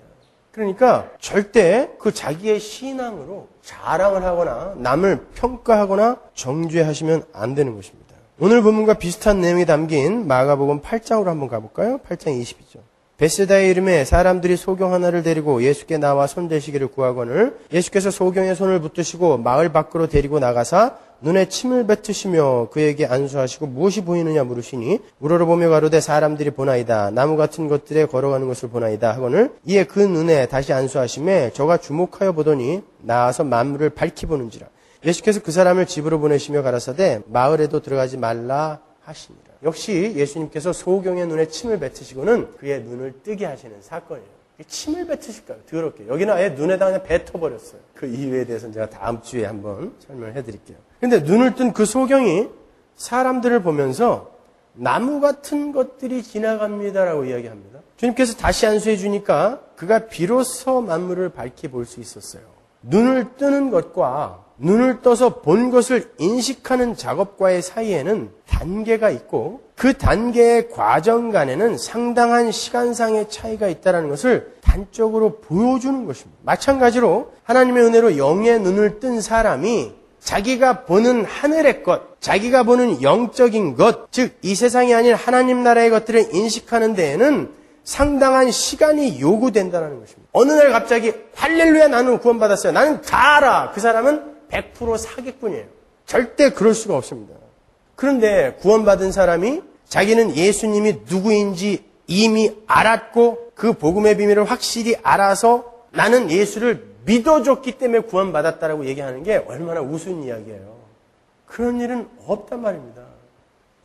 [SPEAKER 1] 그러니까 절대 그 자기의 신앙으로 자랑을 하거나 남을 평가하거나 정죄하시면 안 되는 것입니다. 오늘 본문과 비슷한 내용이 담긴 마가복음 8장으로 한번 가볼까요? 8장 20이죠. 베세다의 이름에 사람들이 소경 하나를 데리고 예수께 나와 손대시기를 구하거늘 예수께서 소경에 손을 붙드시고 마을 밖으로 데리고 나가사 눈에 침을 뱉으시며 그에게 안수하시고 무엇이 보이느냐 물으시니 우러러보며 가로되 사람들이 보나이다. 나무 같은 것들에 걸어가는 것을 보나이다 하거늘 이에 그 눈에 다시 안수하시매 저가 주목하여 보더니 나아서 만물을 밝히 보는지라. 예수께서 그 사람을 집으로 보내시며 가라사대 마을에도 들어가지 말라 하시니라. 역시 예수님께서 소경의 눈에 침을 뱉으시고는 그의 눈을 뜨게 하시는 사건이에요. 침을 뱉으실까요? 더럽게. 여기는 아예 눈에다 그냥 뱉어버렸어요. 그 이유에 대해서는 제가 다음 주에 한번 설명을 해드릴게요. 근데 눈을 뜬 그 소경이 사람들을 보면서 나무 같은 것들이 지나갑니다라고 이야기합니다. 주님께서 다시 안수해 주니까 그가 비로소 만물을 밝히 볼 수 있었어요. 눈을 뜨는 것과 눈을 떠서 본 것을 인식하는 작업과의 사이에는 단계가 있고 그 단계의 과정 간에는 상당한 시간상의 차이가 있다는 것을 단적으로 보여주는 것입니다. 마찬가지로 하나님의 은혜로 영의 눈을 뜬 사람이 자기가 보는 하늘의 것, 자기가 보는 영적인 것, 즉 이 세상이 아닌 하나님 나라의 것들을 인식하는 데에는 상당한 시간이 요구된다는 것입니다. 어느 날 갑자기 할렐루야 나는 구원받았어요. 나는 다 알아. 그 사람은 100% 사기꾼이에요. 절대 그럴 수가 없습니다. 그런데 구원받은 사람이 자기는 예수님이 누구인지 이미 알았고 그 복음의 비밀을 확실히 알아서 나는 예수를 믿어줬기 때문에 구원받았다라고 얘기하는 게 얼마나 우스운 이야기예요. 그런 일은 없단 말입니다.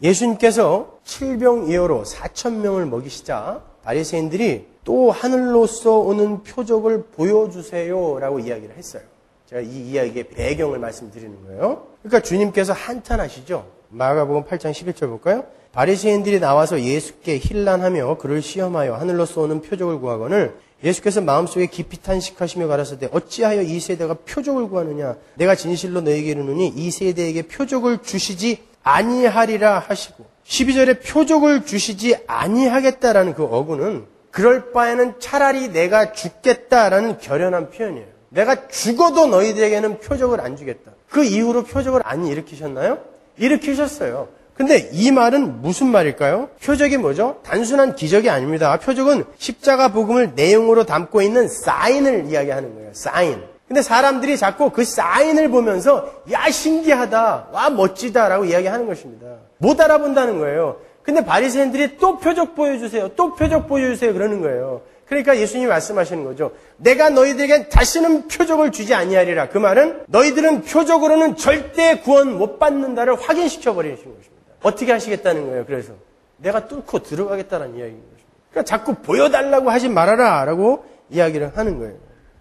[SPEAKER 1] 예수님께서 칠병이어로 4,000명을 먹이시자 바리새인들이 또 하늘로서 오는 표적을 보여주세요라고 이야기를 했어요. 제가 이 이야기의 배경을 말씀드리는 거예요. 그러니까 주님께서 한탄하시죠. 마가복음 8장 11절 볼까요? 바리새인들이 나와서 예수께 힐난하며 그를 시험하여 하늘로서 오는 표적을 구하거늘 예수께서 마음속에 깊이 탄식하시며 가라사대 어찌하여 이 세대가 표적을 구하느냐 내가 진실로 너에게 이르노니 이 세대에게 표적을 주시지 아니하리라 하시고 12절에 표적을 주시지 아니하겠다라는 그 어구는 그럴 바에는 차라리 내가 죽겠다라는 결연한 표현이에요. 내가 죽어도 너희들에게는 표적을 안 주겠다. 그 이후로 표적을 안 일으키셨나요? 일으키셨어요. 근데 이 말은 무슨 말일까요? 표적이 뭐죠? 단순한 기적이 아닙니다. 표적은 십자가 복음을 내용으로 담고 있는 사인을 이야기하는 거예요. 사인. 근데 사람들이 자꾸 그 사인을 보면서 야 신기하다, 와 멋지다라고 이야기하는 것입니다. 못 알아본다는 거예요. 근데 바리새인들이 또 표적 보여주세요. 또 표적 보여주세요. 그러는 거예요. 그러니까 예수님이 말씀하시는 거죠. 내가 너희들에게 다시는 표적을 주지 아니하리라. 그 말은 너희들은 표적으로는 절대 구원 못 받는다를 확인시켜 버리시는 것입니다. 어떻게 하시겠다는 거예요. 그래서 내가 뚫고 들어가겠다는 이야기인 것입니다. 그러니까 자꾸 보여달라고 하지 말아라 라고 이야기를 하는 거예요.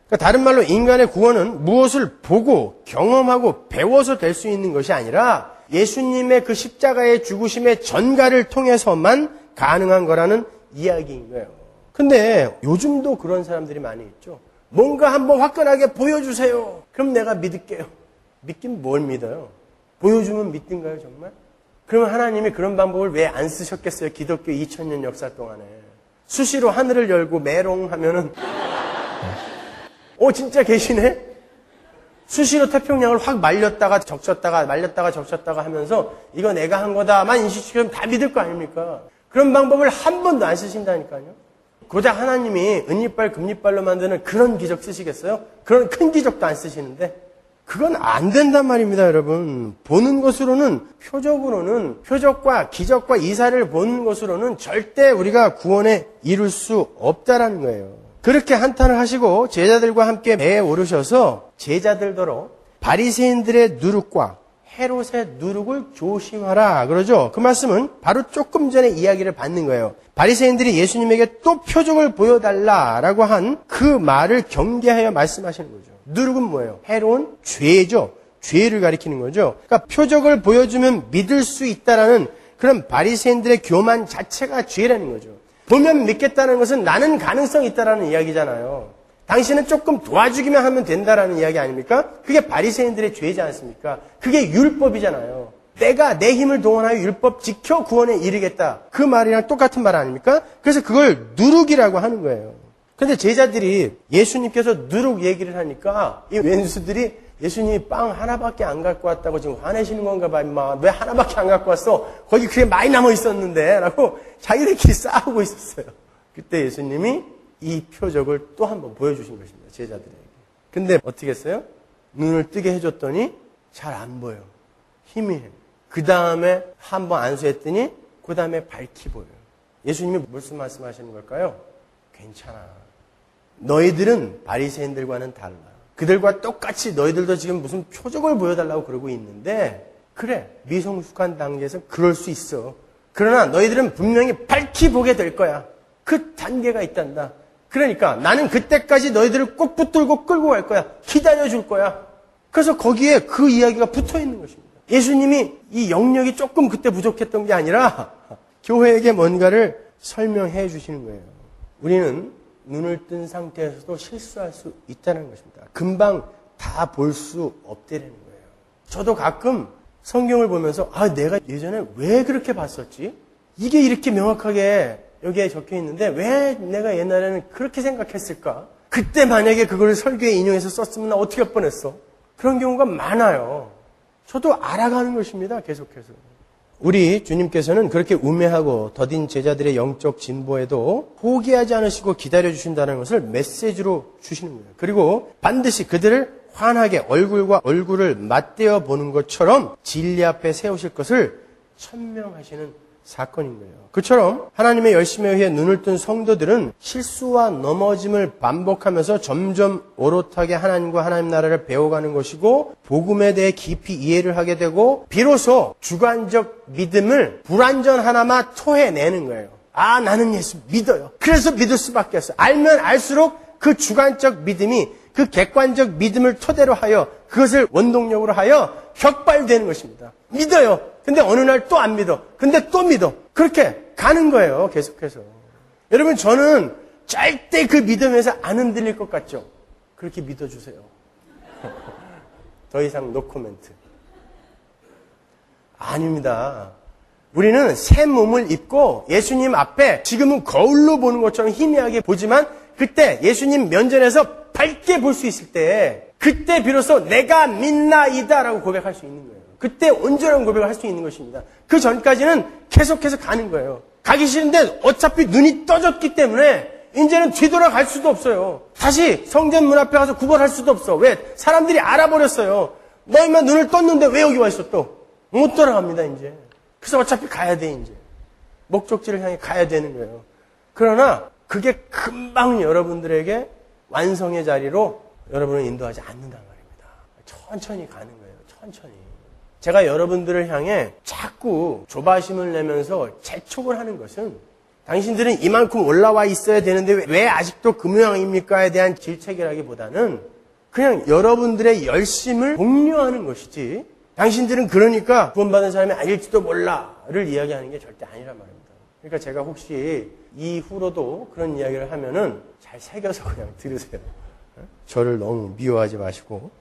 [SPEAKER 1] 그러니까 다른 말로 인간의 구원은 무엇을 보고 경험하고 배워서 될 수 있는 것이 아니라 예수님의 그 십자가의 죽으심의 전가를 통해서만 가능한 거라는 이야기인 거예요. 근데 요즘도 그런 사람들이 많이 있죠. 뭔가 한번 화끈하게 보여주세요. 그럼 내가 믿을게요. 믿긴 뭘 믿어요? 보여주면 믿든가요 정말? 그러면 하나님이 그런 방법을 왜 안 쓰셨겠어요? 기독교 2000년 역사 동안에. 수시로 하늘을 열고 메롱하면은 진짜 계시네? 수시로 태평양을 확 말렸다가 적셨다가 말렸다가 적셨다가 하면서 이거 내가 한 거다만 인식시키면 다 믿을 거 아닙니까? 그런 방법을 한 번도 안 쓰신다니까요. 고작 하나님이 은이빨 금이빨로 만드는 그런 기적 쓰시겠어요? 그런 큰 기적도 안 쓰시는데 그건 안 된단 말입니다, 여러분. 보는 것으로는 표적으로는 표적과 기적과 이사를 보는 것으로는 절대 우리가 구원에 이룰 수 없다라는 거예요. 그렇게 한탄을 하시고 제자들과 함께 배에 오르셔서 제자들더러 바리새인들의 누룩과 헤롯의 누룩을 조심하라 그러죠. 그 말씀은 바로 조금 전에 이야기를 받는 거예요. 바리새인들이 예수님에게 또 표적을 보여달라라고 한 그 말을 경계하여 말씀하시는 거죠. 누룩은 뭐예요? 헤롯은 죄죠. 죄를 가리키는 거죠. 그러니까 표적을 보여주면 믿을 수 있다라는 그런 바리새인들의 교만 자체가 죄라는 거죠. 보면 믿겠다는 것은 나는 가능성이 있다라는 이야기잖아요. 당신은 조금 도와주기만 하면 된다라는 이야기 아닙니까? 그게 바리새인들의 죄지 않습니까? 그게 율법이잖아요. 내가 내 힘을 동원하여 율법 지켜 구원에 이르겠다. 그 말이랑 똑같은 말 아닙니까? 그래서 그걸 누룩이라고 하는 거예요. 근데 제자들이 예수님께서 누룩 얘기를 하니까 이 왼수들이 예수님이 빵 하나밖에 안 갖고 왔다고 지금 화내시는 건가 봐, 임마. 왜 하나밖에 안 갖고 왔어? 거기 그게 많이 남아 있었는데. 라고 자기들끼리 싸우고 있었어요. 그때 예수님이 이 표적을 또 한번 보여주신 것입니다. 제자들에게. 근데 어떻게 했어요? 눈을 뜨게 해줬더니 잘 안 보여. 희미해. 그 다음에 한번 안수했더니 그 다음에 밝히 보여요. 예수님이 무슨 말씀하시는 걸까요? 괜찮아. 너희들은 바리새인들과는 달라. 그들과 똑같이 너희들도 지금 무슨 표적을 보여달라고 그러고 있는데 그래, 미성숙한 단계에서 그럴 수 있어. 그러나 너희들은 분명히 밝히 보게 될 거야. 그 단계가 있단다. 그러니까 나는 그때까지 너희들을 꼭 붙들고 끌고 갈 거야. 기다려줄 거야. 그래서 거기에 그 이야기가 붙어 있는 것입니다. 예수님이 이 영역이 조금 그때 부족했던 게 아니라 교회에게 뭔가를 설명해 주시는 거예요. 우리는 눈을 뜬 상태에서도 실수할 수 있다는 것입니다. 금방 다 볼 수 없다는 거예요. 저도 가끔 성경을 보면서 내가 예전에 왜 그렇게 봤었지? 이게 이렇게 명확하게 여기에 적혀 있는데 왜 내가 옛날에는 그렇게 생각했을까? 그때 만약에 그걸 설교에 인용해서 썼으면 나 어떻게 할 뻔했어? 그런 경우가 많아요. 저도 알아가는 것입니다. 계속해서. 우리 주님께서는 그렇게 우매하고 더딘 제자들의 영적 진보에도 포기하지 않으시고 기다려주신다는 것을 메시지로 주시는 거예요. 그리고 반드시 그들을 환하게 얼굴과 얼굴을 맞대어 보는 것처럼 진리 앞에 세우실 것을 천명하시는 사건인 거예요. 그처럼 하나님의 열심에 의해 눈을 뜬 성도들은 실수와 넘어짐을 반복하면서 점점 오롯하게 하나님과 하나님 나라를 배워가는 것이고 복음에 대해 깊이 이해를 하게 되고 비로소 주관적 믿음을 불완전 하나마 토해내는 거예요. 나는 예수 믿어요. 그래서 믿을 수밖에 없어요. 알면 알수록 그 주관적 믿음이 그 객관적 믿음을 토대로 하여 그것을 원동력으로 하여 격발되는 것입니다. 믿어요. 근데 어느 날 또 안 믿어. 근데 또 믿어. 그렇게 가는 거예요. 계속해서. 여러분 저는 절대 그 믿음에서 안 흔들릴 것 같죠? 그렇게 믿어주세요. 더 이상 노 코멘트. 아닙니다. 우리는 새 몸을 입고 예수님 앞에 지금은 거울로 보는 것처럼 희미하게 보지만 그때 예수님 면전에서 밝게 볼 수 있을 때 그때 비로소 내가 믿나이다라고 고백할 수 있는 거예요. 그때 온전한 고백을 할 수 있는 것입니다. 그 전까지는 계속해서 가는 거예요. 가기 싫은데 어차피 눈이 떠졌기 때문에 이제는 뒤돌아갈 수도 없어요. 다시 성전 문 앞에 가서 구걸할 수도 없어. 왜? 사람들이 알아버렸어요. 너희만 눈을 떴는데 왜 여기 와 있어 또? 못 돌아갑니다 이제. 그래서 어차피 가야 돼 이제. 목적지를 향해 가야 되는 거예요. 그러나 그게 금방 여러분들에게 완성의 자리로 여러분을 인도하지 않는단 말입니다. 천천히 가는 거예요. 천천히. 제가 여러분들을 향해 자꾸 조바심을 내면서 재촉을 하는 것은 당신들은 이만큼 올라와 있어야 되는데 왜 아직도 그 모양입니까에 대한 질책이라기보다는 그냥 여러분들의 열심을 독려하는 것이지 당신들은 그러니까 구원받은 사람이 아닐지도 몰라를 이야기하는 게 절대 아니란 말입니다. 그러니까 제가 혹시 이후로도 그런 이야기를 하면은 잘 새겨서 그냥 들으세요. 저를 너무 미워하지 마시고.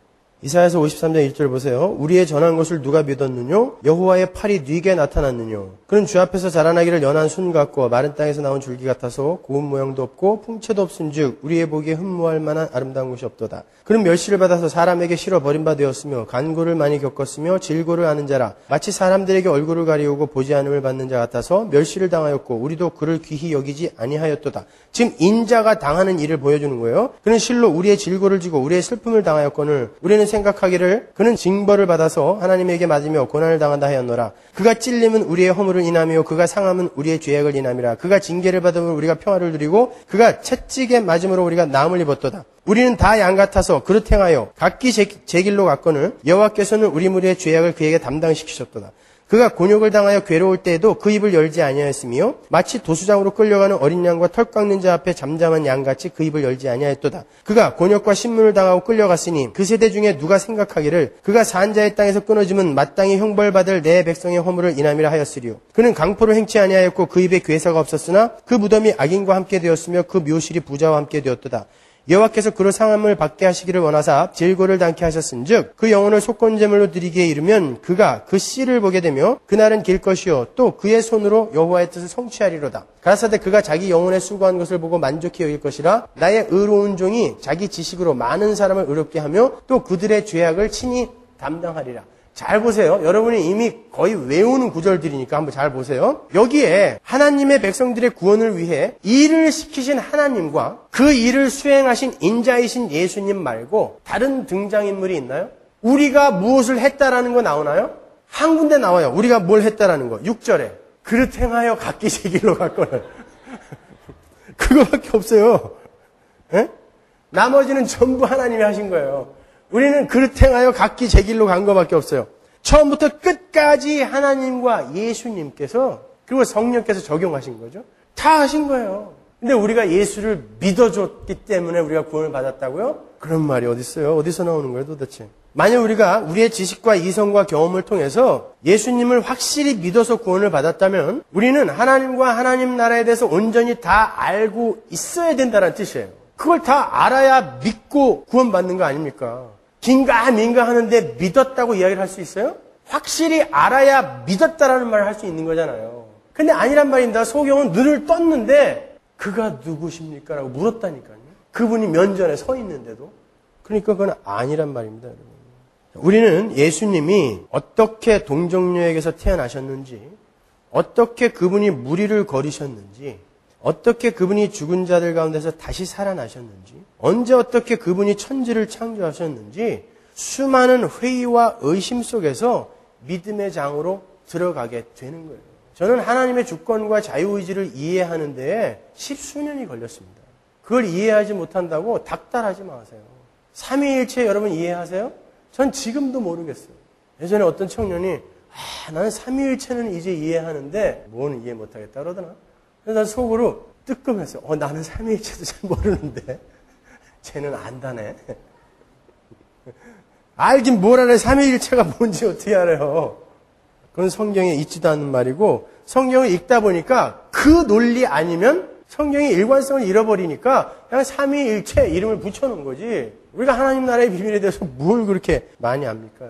[SPEAKER 1] 이사야서 53장 1절 보세요. 우리의 전한 것을 누가 믿었느뇨? 여호와의 팔이 네게 나타났느뇨? 그는 주 앞에서 자라나기를 연한 순 같고 마른 땅에서 나온 줄기 같아서 고운 모양도 없고 풍채도 없은즉 우리의 보기에 흠모할 만한 아름다운 것이 없도다. 그는 멸시를 받아서 사람에게 실어 버림 바 되었으며 간고를 많이 겪었으며 질고를 아는 자라. 마치 사람들에게 얼굴을 가리우고 보지 않음을 받는 자 같아서 멸시를 당하였고 우리도 그를 귀히 여기지 아니하였도다. 지금 인자가 당하는 일을 보여주는 거예요. 그는 실로 우리의 질고를 지고 우리의 슬픔을 당하였거늘 우리는 생각하기를 그는 징벌을 받아서 하나님에게 맞으며 고난을 당한다 하였노라. 그가 찔림은 우리의 허물을 인하며 그가 상함은 우리의 죄악을 인함이라. 그가 징계를 받으면 우리가 평화를 누리고 그가 채찍에 맞음으로 우리가 나음을 입었도다. 우리는 다 양 같아서 그릇 행하여 각기 제 길로 갔거늘 여호와께서는 우리 무리의 죄악을 그에게 담당시키셨도다. 그가 곤욕을 당하여 괴로울 때에도 그 입을 열지 아니하였으며 마치 도수장으로 끌려가는 어린 양과 털 깎는 자 앞에 잠잠한 양같이 그 입을 열지 아니하였도다. 그가 곤욕과 신문을 당하고 끌려갔으니 그 세대 중에 누가 생각하기를 그가 산 자의 땅에서 끊어지면 마땅히 형벌받을 내 백성의 허물을 인함이라 하였으리요. 그는 강포를 행치 아니하였고 그 입에 괴사가 없었으나 그 무덤이 악인과 함께 되었으며 그 묘실이 부자와 함께 되었도다. 여호와께서 그로 상함을 받게 하시기를 원하사 질고를 당케 하셨은즉 그 영혼을 속건제물로 드리기에 이르면 그가 그 씨를 보게 되며 그날은 길 것이요 또 그의 손으로 여호와의 뜻을 성취하리로다. 가라사대 그가 자기 영혼에 수고한 것을 보고 만족히 여길 것이라. 나의 의로운 종이 자기 지식으로 많은 사람을 의롭게 하며 또 그들의 죄악을 친히 담당하리라. 잘 보세요. 여러분이 이미 거의 외우는 구절들이니까 한번 잘 보세요. 여기에 하나님의 백성들의 구원을 위해 일을 시키신 하나님과 그 일을 수행하신 인자이신 예수님 말고 다른 등장인물이 있나요? 우리가 무엇을 했다라는 거 나오나요? 한 군데 나와요. 우리가 뭘 했다라는 거. 6절에 그릇 행하여 각기 제 길로 갔거늘. 그거밖에 없어요. 에? 나머지는 전부 하나님이 하신 거예요. 우리는 그릇 행하여 각기 제 길로 간 것밖에 없어요. 처음부터 끝까지 하나님과 예수님께서 그리고 성령께서 적용하신 거죠. 다 하신 거예요. 근데 우리가 예수를 믿어줬기 때문에 우리가 구원을 받았다고요? 그런 말이 어디 있어요? 어디서 나오는 거예요 도대체? 만약 우리가 우리의 지식과 이성과 경험을 통해서 예수님을 확실히 믿어서 구원을 받았다면 우리는 하나님과 하나님 나라에 대해서 온전히 다 알고 있어야 된다는 뜻이에요. 그걸 다 알아야 믿고 구원받는 거 아닙니까? 긴가민가 하는데 믿었다고 이야기를 할 수 있어요? 확실히 알아야 믿었다라는 말을 할 수 있는 거잖아요. 근데 아니란 말입니다. 소경은 눈을 떴는데 그가 누구십니까? 라고 물었다니까요. 그분이 면전에 서 있는데도. 그러니까 그건 아니란 말입니다. 여러분. 우리는 예수님이 어떻게 동정녀에게서 태어나셨는지, 어떻게 그분이 무리를 거리셨는지, 어떻게 그분이 죽은 자들 가운데서 다시 살아나셨는지, 언제 어떻게 그분이 천지를 창조하셨는지 수많은 회의와 의심 속에서 믿음의 장으로 들어가게 되는 거예요. 저는 하나님의 주권과 자유의지를 이해하는 데에 10수년이 걸렸습니다. 그걸 이해하지 못한다고 닥달하지 마세요. 삼위일체 여러분 이해하세요? 전 지금도 모르겠어요. 예전에 어떤 청년이 나는 삼위일체는 이제 이해하는데 뭐는 이해 못하겠다 그러더나. 그래서 난 속으로 뜨끔했어요. 나는 삼위일체도 잘 모르는데 쟤는 안다네. 알긴 뭘 알아요. 삼위일체가 뭔지 어떻게 알아요. 그건 성경에 있지도 않는 말이고 성경을 읽다 보니까 그 논리 아니면 성경의 일관성을 잃어버리니까 그냥 삼위일체 이름을 붙여놓은 거지. 우리가 하나님 나라의 비밀에 대해서 뭘 그렇게 많이 압니까?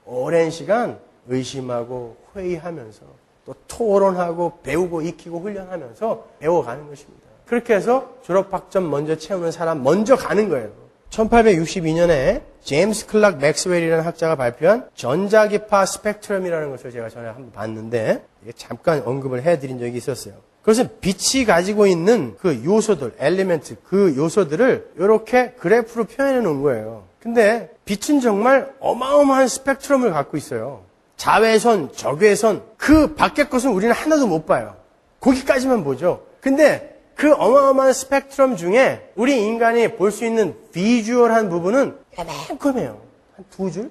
[SPEAKER 1] 오랜 시간 의심하고 회의하면서 또 토론하고 배우고 익히고 훈련하면서 배워가는 것입니다. 그렇게 해서 졸업학점 먼저 채우는 사람 먼저 가는 거예요. 1862년에 제임스 클락 맥스웰이라는 학자가 발표한 전자기파 스펙트럼이라는 것을 제가 전에 한번 봤는데 잠깐 언급을 해드린 적이 있었어요. 그것은 빛이 가지고 있는 그 요소들, 엘리멘트, 그 요소들을 이렇게 그래프로 표현해 놓은 거예요. 근데 빛은 정말 어마어마한 스펙트럼을 갖고 있어요. 자외선, 적외선, 그 밖의 것은 우리는 하나도 못 봐요. 거기까지만 보죠. 근데 그 어마어마한 스펙트럼 중에 우리 인간이 볼 수 있는 비주얼한 부분은 요만큼해요. 한 2줄?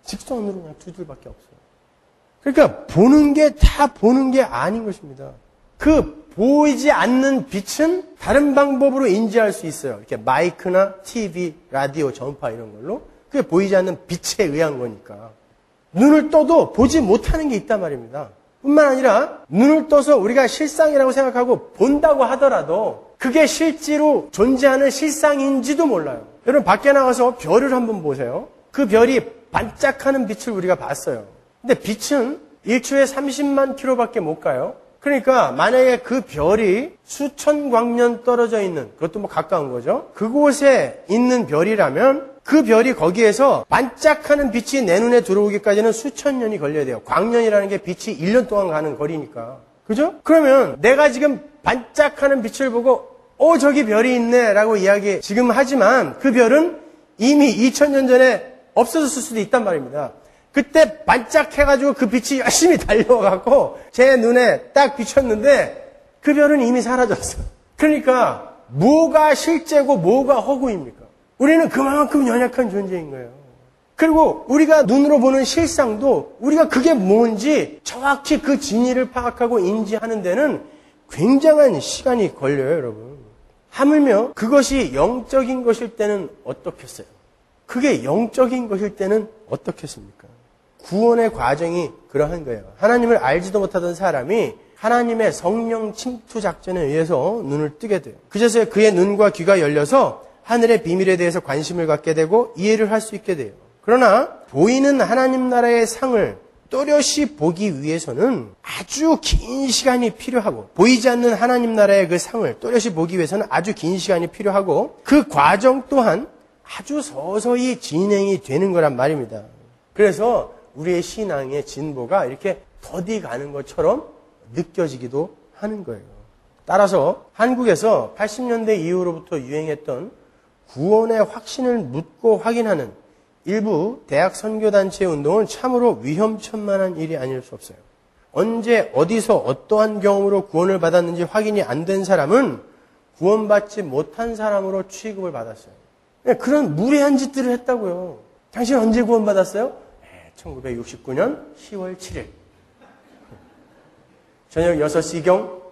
[SPEAKER 1] 직선으로 그냥 2줄밖에 없어요. 그러니까 보는 게 다 보는 게 아닌 것입니다. 그 보이지 않는 빛은 다른 방법으로 인지할 수 있어요. 이렇게 마이크나 TV, 라디오, 전파 이런 걸로. 그게 보이지 않는 빛에 의한 거니까. 눈을 떠도 보지 못하는 게 있단 말입니다. 뿐만 아니라 눈을 떠서 우리가 실상이라고 생각하고 본다고 하더라도 그게 실제로 존재하는 실상인지도 몰라요. 여러분 밖에 나가서 별을 한번 보세요. 그 별이 반짝하는 빛을 우리가 봤어요. 근데 빛은 1초에 30만 킬로밖에 못 가요. 그러니까 만약에 그 별이 수천 광년 떨어져 있는, 그것도 뭐 가까운 거죠. 그곳에 있는 별이라면 그 별이 거기에서 반짝하는 빛이 내 눈에 들어오기까지는 수천 년이 걸려야 돼요. 광년이라는 게 빛이 1년 동안 가는 거리니까. 그죠? 그러면 내가 지금 반짝하는 빛을 보고 저기 별이 있네 라고 이야기 지금 하지만 그 별은 이미 2000년 전에 없어졌을 수도 있단 말입니다. 그때 반짝해가지고 그 빛이 열심히 달려와갖고 제 눈에 딱 비쳤는데 그 별은 이미 사라졌어요. 그러니까 뭐가 실제고 뭐가 허구입니까? 우리는 그만큼 연약한 존재인 거예요. 그리고 우리가 눈으로 보는 실상도 우리가 그게 뭔지 정확히 그 진리를 파악하고 인지하는 데는 굉장한 시간이 걸려요, 여러분. 하물며 그것이 영적인 것일 때는 어떻겠어요? 그게 영적인 것일 때는 어떻겠습니까? 구원의 과정이 그러한 거예요. 하나님을 알지도 못하던 사람이 하나님의 성령 침투 작전에 의해서 눈을 뜨게 돼요. 그제서야 그의 눈과 귀가 열려서 하늘의 비밀에 대해서 관심을 갖게 되고 이해를 할 수 있게 돼요. 그러나 보이는 하나님 나라의 상을 또렷이 보기 위해서는 아주 긴 시간이 필요하고, 보이지 않는 하나님 나라의 그 상을 또렷이 보기 위해서는 아주 긴 시간이 필요하고, 그 과정 또한 아주 서서히 진행이 되는 거란 말입니다. 그래서 우리의 신앙의 진보가 이렇게 더디 가는 것처럼 느껴지기도 하는 거예요. 따라서 한국에서 80년대 이후로부터 유행했던 구원의 확신을 묻고 확인하는 일부 대학 선교단체의 운동은 참으로 위험천만한 일이 아닐 수 없어요. 언제 어디서 어떠한 경험으로 구원을 받았는지 확인이 안 된 사람은 구원받지 못한 사람으로 취급을 받았어요. 그런 무례한 짓들을 했다고요. 당신 언제 구원받았어요? 1969년 10월 7일. 저녁 6시경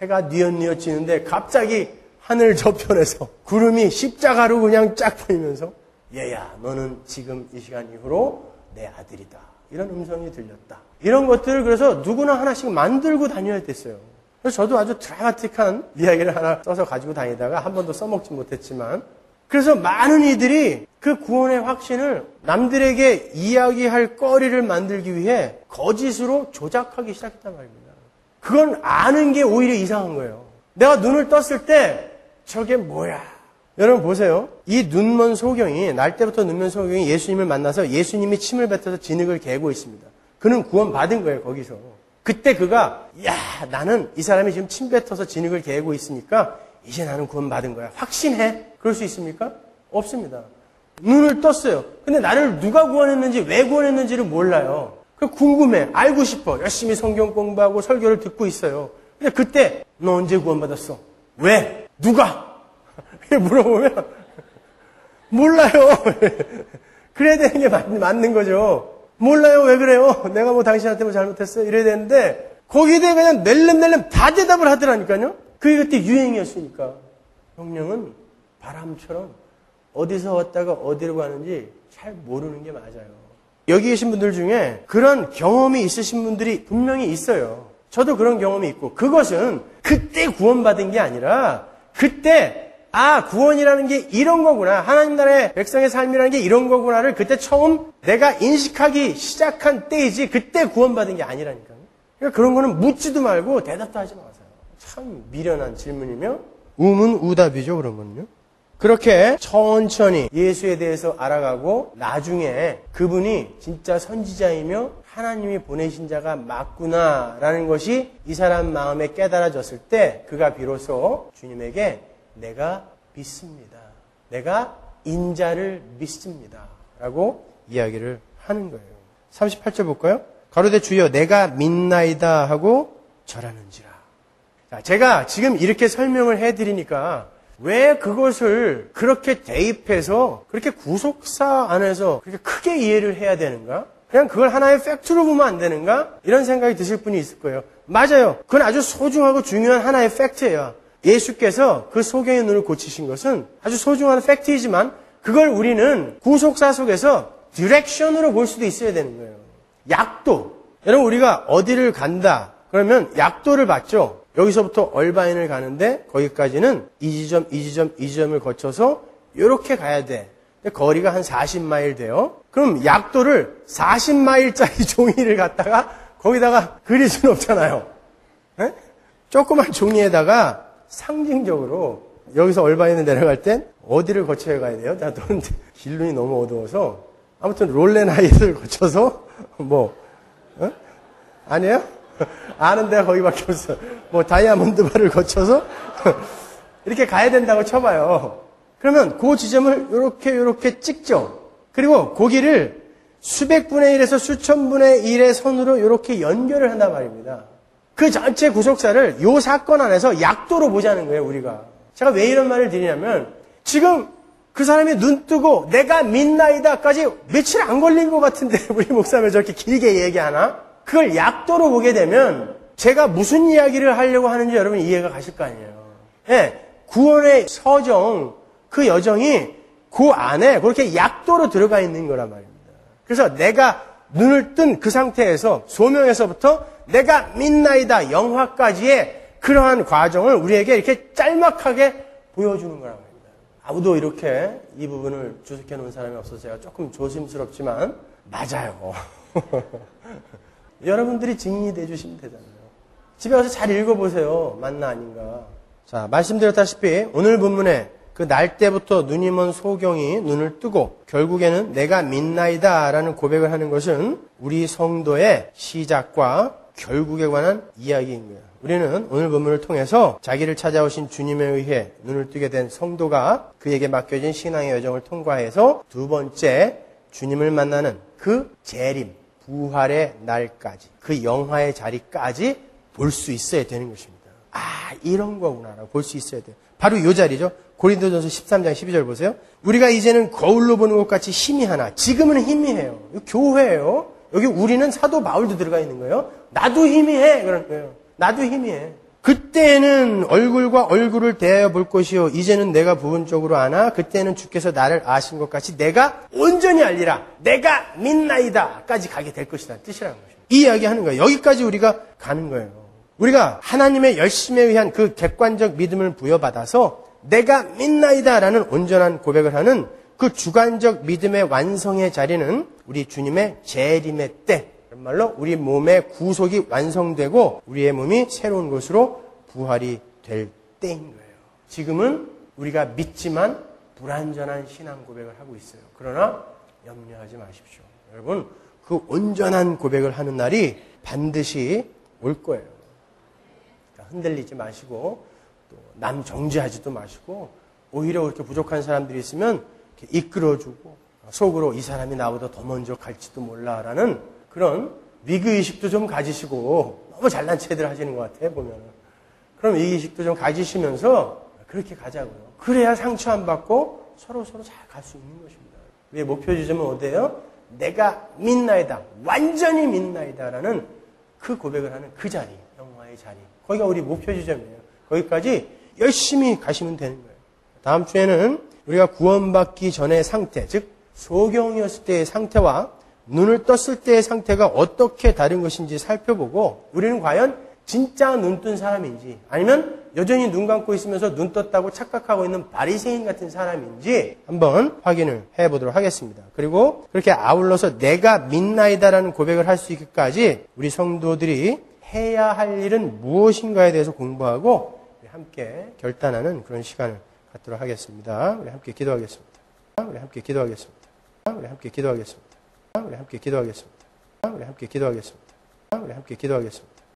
[SPEAKER 1] 해가 뉘엿뉘엿 지는데 갑자기 하늘 저편에서 구름이 십자가로 그냥 쫙 보이면서 얘야, 너는 지금 이 시간 이후로 내 아들이다. 이런 음성이 들렸다. 이런 것들을 그래서 누구나 하나씩 만들고 다녀야 됐어요. 그래서 저도 아주 드라마틱한 이야기를 하나 써서 가지고 다니다가 한 번도 써먹지 못했지만, 그래서 많은 이들이 그 구원의 확신을 남들에게 이야기할 거리를 만들기 위해 거짓으로 조작하기 시작했단 말입니다. 그건 아는 게 오히려 이상한 거예요. 내가 눈을 떴을 때 저게 뭐야? 여러분 보세요. 이 눈먼 소경이, 날 때부터 눈먼 소경이 예수님을 만나서 예수님이 침을 뱉어서 진흙을 개고 있습니다. 그는 구원받은 거예요, 거기서. 그때 그가, 야, 나는 이 사람이 지금 침 뱉어서 진흙을 개고 있으니까 이제 나는 구원받은 거야. 확신해. 그럴 수 있습니까? 없습니다. 눈을 떴어요. 근데 나를 누가 구원했는지, 왜 구원했는지를 몰라요. 그 궁금해. 알고 싶어. 열심히 성경 공부하고 설교를 듣고 있어요. 근데 그때 너 언제 구원받았어? 왜? 누가? 물어보면 몰라요. 그래야 되는 게 맞는 거죠. 몰라요. 왜 그래요? 내가 뭐 당신한테 뭐 잘못했어요? 이래야 되는데 거기에 대해 그냥 낼름낼름 다 대답을 하더라니까요. 그게 그때 유행이었으니까. 성령은 바람처럼 어디서 왔다가 어디로 가는지 잘 모르는 게 맞아요. 여기 계신 분들 중에 그런 경험이 있으신 분들이 분명히 있어요. 저도 그런 경험이 있고, 그것은 그때 구원받은 게 아니라 그때 구원이라는 게 이런 거구나. 하나님 나라의 백성의 삶이라는 게 이런 거구나를 그때 처음 내가 인식하기 시작한 때이지 그때 구원받은 게 아니라니까요. 그러니까 그런 거는 묻지도 말고 대답도 하지 마세요. 참 미련한 질문이며 우문우답이죠, 그런 거는요. 그렇게 천천히 예수에 대해서 알아가고 나중에 그분이 진짜 선지자이며 하나님이 보내신 자가 맞구나라는 것이 이 사람 마음에 깨달아졌을 때 그가 비로소 주님에게 내가 믿습니다. 내가 인자를 믿습니다. 라고 이야기를 하는 거예요. 38절 볼까요? 가로되 주여 내가 믿나이다 하고 절하는지라. 자, 제가 지금 이렇게 설명을 해드리니까 왜 그것을 그렇게 대입해서 그렇게 구속사 안에서 그렇게 크게 이해를 해야 되는가? 그냥 그걸 하나의 팩트로 보면 안 되는가? 이런 생각이 드실 분이 있을 거예요. 맞아요. 그건 아주 소중하고 중요한 하나의 팩트예요. 예수께서 그 소경의 눈을 고치신 것은 아주 소중한 팩트이지만 그걸 우리는 구속사 속에서 디렉션으로 볼 수도 있어야 되는 거예요. 약도. 여러분 우리가 어디를 간다 그러면 약도를 받죠. 여기서부터 얼바인을 가는데 거기까지는 이 지점을 거쳐서 이렇게 가야 돼. 근데 거리가 한 40마일 돼요. 그럼 약도를 40마일짜리 종이를 갖다가 거기다가 그릴 수는 없잖아요. 네? 조그만 종이에다가 상징적으로 여기서 얼바인을 내려갈 땐 어디를 거쳐야 가야 돼요? 자, 길눈이 너무 어두워서 아무튼 롤렌하이를 거쳐서 아니에요? 아는 데가 거기밖에 없어요. 다이아몬드바를 거쳐서 이렇게 가야 된다고 쳐봐요. 그러면 그 지점을 이렇게 찍죠. 그리고 거기를 수백 분의 1에서 수천 분의 1의 선으로 이렇게 연결을 한단 말입니다. 그 전체 구속사를 이 사건 안에서 약도로 보자는 거예요, 우리가. 제가 왜 이런 말을 드리냐면 지금 그 사람이 눈 뜨고 내가 믿나이다까지 며칠 안 걸린 것 같은데 우리 목사님 저렇게 길게 얘기하나? 그걸 약도로 보게 되면 제가 무슨 이야기를 하려고 하는지 여러분 이해가 가실 거 아니에요. 예, 구원의 서정, 그 여정이 그 안에 그렇게 약도로 들어가 있는 거란 말입니다. 그래서 내가 눈을 뜬 그 상태에서 소명에서부터 내가 믿나이다 영화까지의 그러한 과정을 우리에게 이렇게 짤막하게 보여주는 거란 말입니다. 아무도 이렇게 이 부분을 주석해 놓은 사람이 없어서 제가 조금 조심스럽지만 맞아요. 여러분들이 증리해 주시면 되잖아요. 집에 가서 잘 읽어보세요. 맞나 아닌가. 자, 말씀드렸다시피 오늘 본문에 그 날 때부터 눈이 먼 소경이 눈을 뜨고 결국에는 내가 믿나이다 라는 고백을 하는 것은 우리 성도의 시작과 결국에 관한 이야기인 거예요. 우리는 오늘 본문을 통해서 자기를 찾아오신 주님에 의해 눈을 뜨게 된 성도가 그에게 맡겨진 신앙의 여정을 통과해서 두 번째 주님을 만나는 그 재림, 부활의 날까지, 그 영화의 자리까지 볼 수 있어야 되는 것입니다. 아, 이런 거구나라고 볼 수 있어야 돼요. 바로 이 자리죠. 고린도전서 13장 12절 보세요. 우리가 이제는 거울로 보는 것 같이 희미하나 지금은 희미해요. 이거 교회예요. 여기 우리는 사도 바울도 들어가 있는 거예요. 나도 희미해. 그런 거예요. 나도 희미해. 그때는 얼굴과 얼굴을 대하여 볼 것이요. 이제는 내가 부분적으로 아나 그때는 주께서 나를 아신 것 같이 내가 온전히 알리라. 내가 믿나이다. 까지 가게 될 것이라는 뜻이라는 것입니다. 이 이야기 하는 거예요. 여기까지 우리가 가는 거예요. 우리가 하나님의 열심에 의한 그 객관적 믿음을 부여받아서 내가 믿나이다 라는 온전한 고백을 하는 그 주관적 믿음의 완성의 자리는 우리 주님의 재림의 때, 정말로 우리 몸의 구속이 완성되고 우리의 몸이 새로운 것으로 부활이 될 때인 거예요. 지금은 우리가 믿지만 불완전한 신앙 고백을 하고 있어요. 그러나 염려하지 마십시오. 여러분, 그 온전한 고백을 하는 날이 반드시 올 거예요. 흔들리지 마시고 또 남 정죄하지도 마시고 오히려 그렇게 부족한 사람들이 있으면 이렇게 이끌어주고 속으로 이 사람이 나보다 더 먼저 갈지도 몰라라는 그런 위기의식도 좀 가지시고 너무 잘난 체들 하시는 것 같아요. 보면 그럼 위기의식도 좀 가지시면서 그렇게 가자고요. 그래야 상처 안 받고 서로 잘 갈 수 있는 것입니다. 우리의 목표 지점은 어디예요? 내가 믿나이다. 완전히 믿나이다라는 그 고백을 하는 그 자리, 영화의 자리. 거기가 우리 목표 지점이에요. 거기까지 열심히 가시면 되는 거예요. 다음 주에는 우리가 구원받기 전의 상태, 즉 소경이었을 때의 상태와 눈을 떴을 때의 상태가 어떻게 다른 것인지 살펴보고 우리는 과연 진짜 눈 뜬 사람인지 아니면 여전히 눈 감고 있으면서 눈 떴다고 착각하고 있는 바리새인 같은 사람인지 한번 확인을 해보도록 하겠습니다. 그리고 그렇게 아울러서 내가 믿나이다라는 고백을 할 수 있기까지 우리 성도들이 해야 할 일은 무엇인가에 대해서 공부하고 함께 결단하는 그런 시간을 갖도록 하겠습니다. 우리 함께 기도하겠습니다. 우리 함께 기도하겠습니다. 우리 함께 기도하겠습니다. 우리 함께 기도하겠습니다. 우리 함께 기도하겠습니다. 우리 함께 기도하겠습니다.